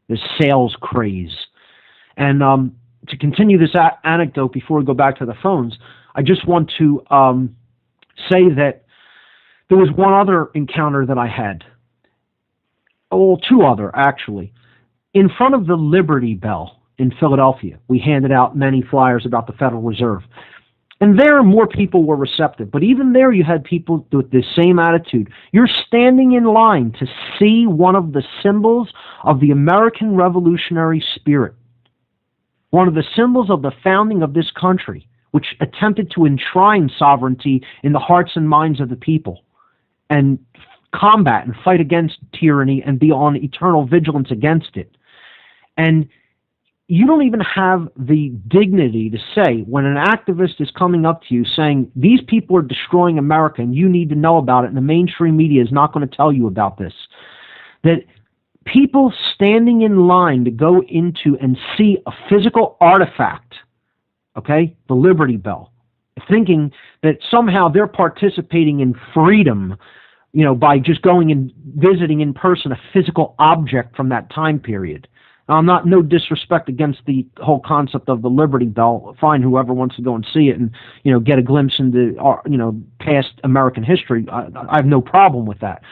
this sales craze. And to continue this anecdote before we go back to the phones, I just want to say that there was one other encounter that I had. Well, two other, actually. In front of the Liberty Bell in Philadelphia, we handed out many flyers about the Federal Reserve. And there, more people were receptive. But even there, you had people with the same attitude. You're standing in line to see one of the symbols of the American revolutionary spirit, one of the symbols of the founding of this country, which attempted to enshrine sovereignty in the hearts and minds of the people and combat and fight against tyranny and be on eternal vigilance against it. And you don't even have the dignity to say, when an activist is coming up to you saying, these people are destroying America and you need to know about it, and the mainstream media is not going to tell you about this, that people standing in line to go into and see a physical artifact, okay, the Liberty Bell, thinking that somehow they're participating in freedom, you know, by just going and visiting in person a physical object from that time period. Now, I'm not, no disrespect against the whole concept of the Liberty Bell. Fine, whoever wants to go and see it and, you know, get a glimpse into, you know, past American history, I have no problem with that.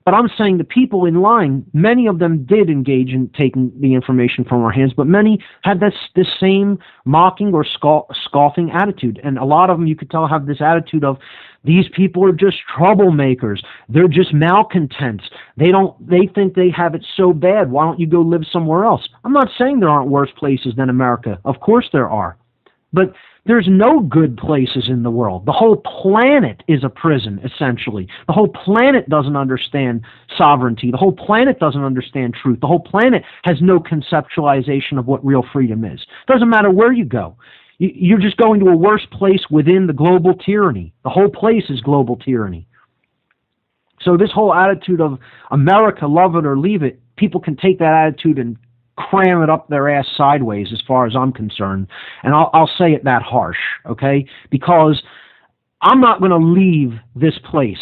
But I'm saying the people in line, many of them did engage in taking the information from our hands, but many had this same mocking or scoffing attitude. And a lot of them, you could tell, have this attitude of, these people are just troublemakers. They're just malcontents. They think they have it so bad. Why don't you go live somewhere else? I'm not saying there aren't worse places than America. Of course there are. But there's no good places in the world. The whole planet is a prison, essentially. The whole planet doesn't understand sovereignty. The whole planet doesn't understand truth. The whole planet has no conceptualization of what real freedom is. Doesn't matter where you go. You're just going to a worse place within the global tyranny. The whole place is global tyranny. So this whole attitude of America, love it or leave it, people can take that attitude and cram it up their ass sideways as far as I'm concerned. And I'll say it that harsh, okay? Because I'm not going to leave this place.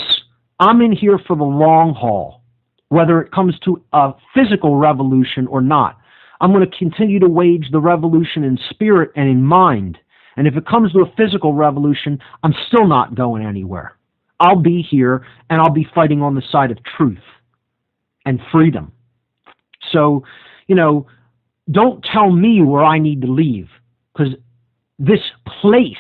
I'm in here for the long haul, whether it comes to a physical revolution or not. I'm going to continue to wage the revolution in spirit and in mind. And if it comes to a physical revolution, I'm still not going anywhere. I'll be here, and I'll be fighting on the side of truth and freedom. So, you know, don't tell me where I need to leave, because this place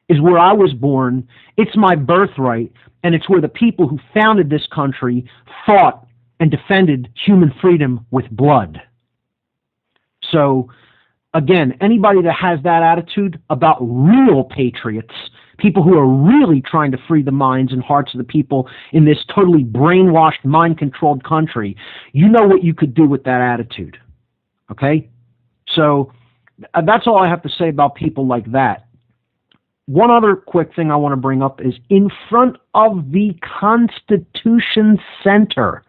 is where I was born. It's my birthright, and it's where the people who founded this country fought and defended human freedom with blood. So, again, anybody that has that attitude about real patriots, people who are really trying to free the minds and hearts of the people in this totally brainwashed, mind-controlled country, you know what you could do with that attitude. Okay? So, that's all I have to say about people like that. One other quick thing I want to bring up is in front of the Constitution Center.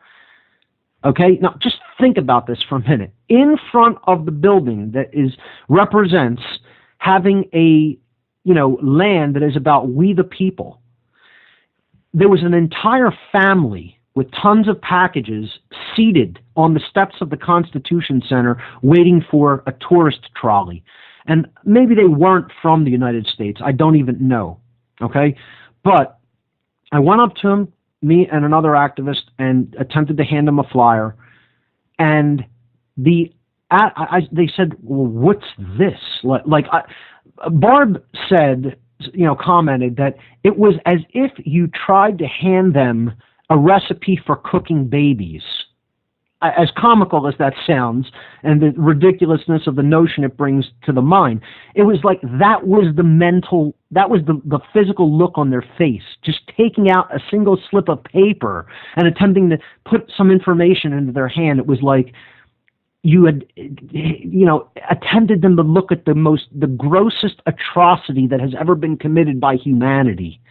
Okay, now just think about this for a minute. In front of the building that represents having a, you know, land that is about we the people, there was an entire family with tons of packages seated on the steps of the Constitution Center waiting for a tourist trolley. And maybe they weren't from the United States. I don't even know. Okay, but I went up to him, me and another activist, and attempted to hand him a flyer. And they said, well, what's this? Barb said, you know, commented that it was as if you tried to hand them a recipe for cooking babies. As comical as that sounds, and the ridiculousness of the notion it brings to the mind, it was like that was the physical look on their face, just taking out a single slip of paper and attempting to put some information into their hand. It was like you had, you know, attempted them to look at the grossest atrocity that has ever been committed by humanity.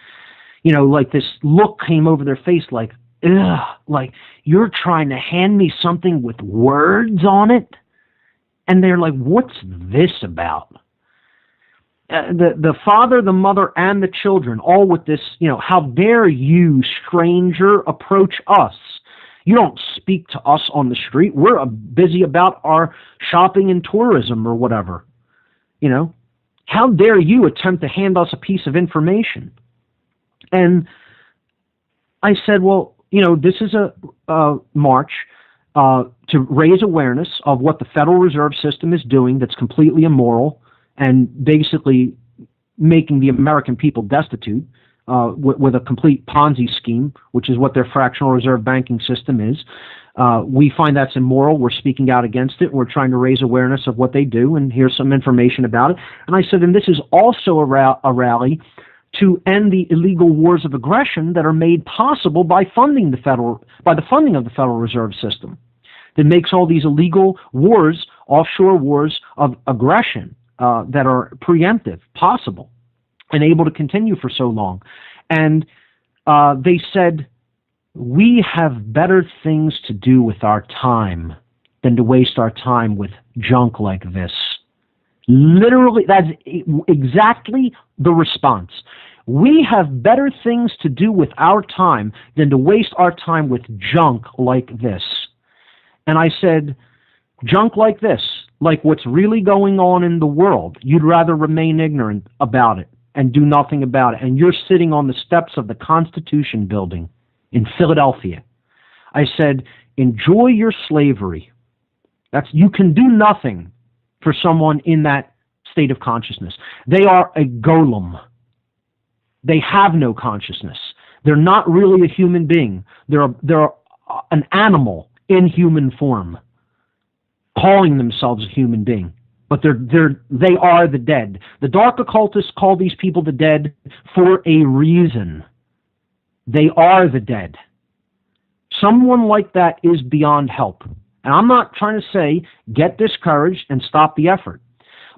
You know, like this look came over their face like, ugh, like, you're trying to hand me something with words on it? And they're like, what's this about? The father, the mother, and the children, all with this, you know, how dare you, stranger, approach us? You don't speak to us on the street. We're busy about our shopping and tourism or whatever. You know, how dare you attempt to hand us a piece of information? And I said, well, you know, this is a march to raise awareness of what the Federal Reserve System is doing that's completely immoral and basically making the American people destitute with a complete Ponzi scheme, which is what their fractional reserve banking system is. We find that's immoral. We're speaking out against it. We're trying to raise awareness of what they do, and here's some information about it. And I said, and this is also a rally to end the illegal wars of aggression that are made possible by the funding of the Federal Reserve System, that makes all these illegal wars, offshore wars of aggression that are preemptive, possible, and able to continue for so long. And they said, we have better things to do with our time than to waste our time with junk like this. Literally, that's exactly the response. We have better things to do with our time than to waste our time with junk like this. And I said, junk like this, like what's really going on in the world, you'd rather remain ignorant about it and do nothing about it. And you're sitting on the steps of the Constitution building in Philadelphia. I said, enjoy your slavery. You can do nothing for someone in that state of consciousness. They are a golem. They have no consciousness. They're not really a human being. They're an animal in human form, calling themselves a human being. But they are the dead. The dark occultists call these people the dead for a reason. They are the dead. Someone like that is beyond help. And I'm not trying to say get discouraged and stop the effort.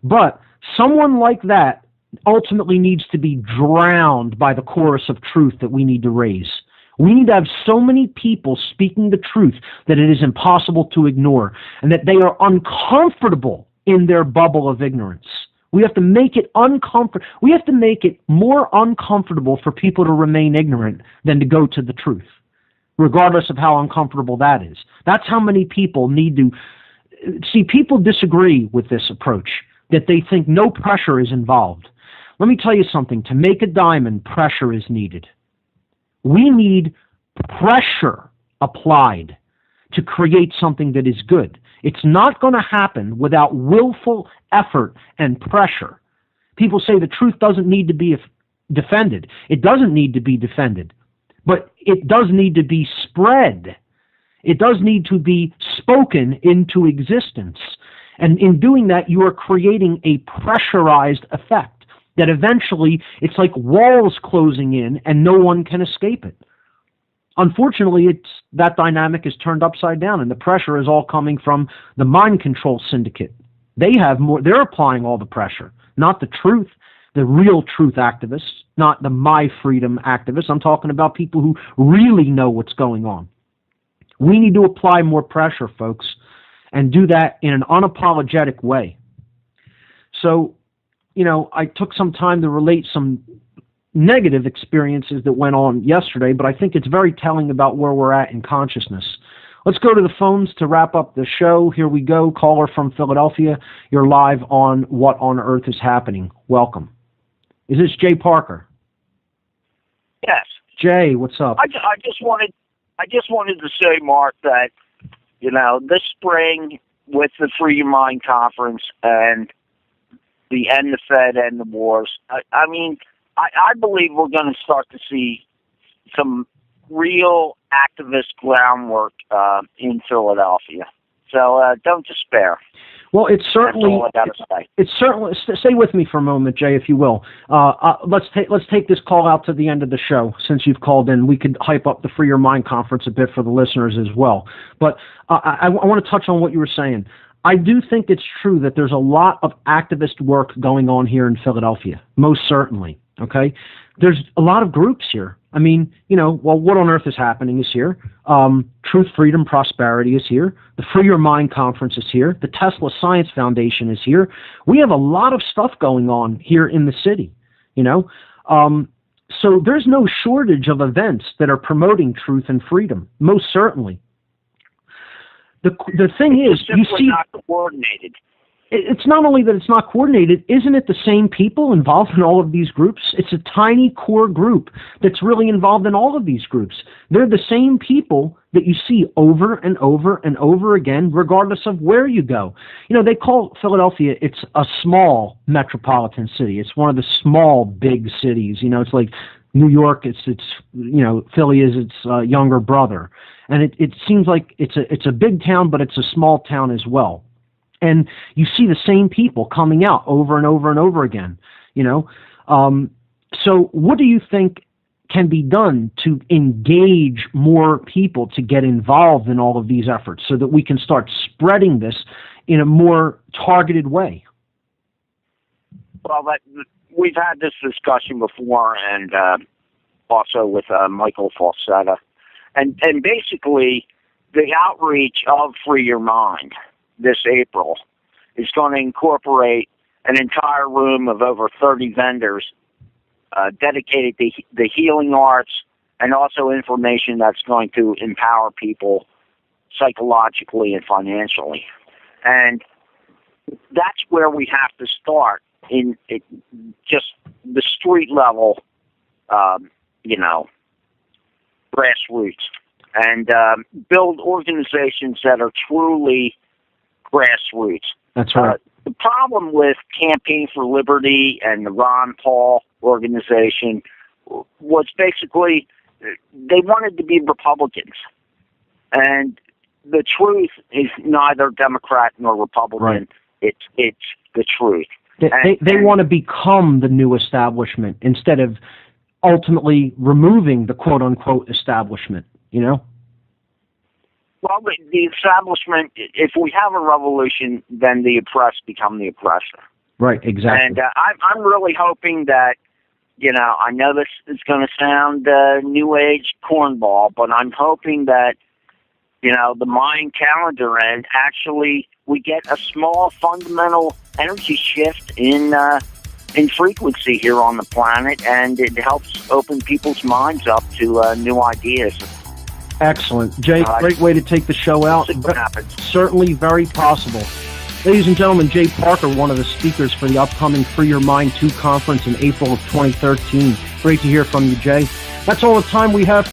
But someone like that ultimately needs to be drowned by the chorus of truth that we need to raise. We need to have so many people speaking the truth that it is impossible to ignore, and that they are uncomfortable in their bubble of ignorance. We have to make it uncomfortable. We have to make it more uncomfortable for people to remain ignorant than to go to the truth, regardless of how uncomfortable that is. That's how many people need to see. People disagree with this approach, that they think no pressure is involved. Let me tell you something. To make a diamond, pressure is needed. We need pressure applied to create something that is good. It's not going to happen without willful effort and pressure. People say the truth doesn't need to be defended. It doesn't need to be defended, but it does need to be spread. It does need to be spoken into existence. And in doing that, you are creating a pressurized effect that eventually it's like walls closing in and no one can escape it. Unfortunately, that dynamic is turned upside down, and the pressure is all coming from the mind control syndicate. They're applying all the pressure, not the truth, the real truth activists, not the my freedom activists. I'm talking about people who really know what's going on. We need to apply more pressure, folks, and do that in an unapologetic way. So, I took some time to relate some negative experiences that went on yesterday, but I think it's very telling about where we're at in consciousness. Let's go to the phones to wrap up the show. Here we go. Caller from Philadelphia. You're live on What on Earth is Happening. Welcome. Is this Jay Parker? Yes. Jay, what's up? I just wanted to say, Mark, that this spring with the Free Your Mind conference and the End the Fed, End the Wars, I believe we're going to start to see some real activist groundwork in Philadelphia. So don't despair. Well, it's certainly. That's all I got to say. It's certainly. Stay with me for a moment, Jay, if you will. Let's take this call out to the end of the show. Since you've called in, we could hype up the Free Your Mind conference a bit for the listeners as well. But I want to touch on what you were saying. I do think it's true that there's a lot of activist work going on here in Philadelphia. Most certainly. Okay, there's a lot of groups here. What on Earth is Happening is here. Truth, Freedom, Prosperity is here. The Free Your Mind Conference is here. The Tesla Science Foundation is here. We have a lot of stuff going on here in the city, So there's no shortage of events that are promoting truth and freedom, most certainly. The thing is, you see, not coordinated. It's not only that it's not coordinated, isn't it the same people involved in all of these groups? It's a tiny core group that's really involved in all of these groups. They're the same people that you see over and over and over again, regardless of where you go. You know, they call Philadelphia, it's a small metropolitan city. It's one of the small big cities. You know, it's like New York, it's you know, Philly is its younger brother. And it seems like it's a big town, but it's a small town as well. And you see the same people coming out over and over and over again, you know. So what do you think can be done to engage more people to get involved in all of these efforts so that we can start spreading this in a more targeted way? Well, we've had this discussion before, and also with Michael Falsetta. And basically, the outreach of Free Your Mind this April is going to incorporate an entire room of over 30 vendors dedicated to the healing arts, and also information that's going to empower people psychologically and financially. And that's where we have to start, in just the street level, you know, grassroots, and build organizations that are truly grassroots. That's right. The problem with Campaign for Liberty and the Ron Paul organization was basically they wanted to be Republicans. And the truth is neither Democrat nor Republican. Right. It's the truth. They want to become the new establishment instead of ultimately removing the quote-unquote establishment, you know? Well, the establishment, if we have a revolution, then the oppressed become the oppressor. Right, exactly. And I'm really hoping that, you know, I know this is going to sound New Age cornball, but I'm hoping that, you know, the Mayan calendar end, actually we get a small fundamental energy shift in frequency here on the planet, and it helps open people's minds up to new ideas. Excellent. Jay, great way to take the show out. Certainly very possible. Ladies and gentlemen, Jay Parker, one of the speakers for the upcoming Free Your Mind 2 conference in April of 2013. Great to hear from you, Jay. That's all the time we have.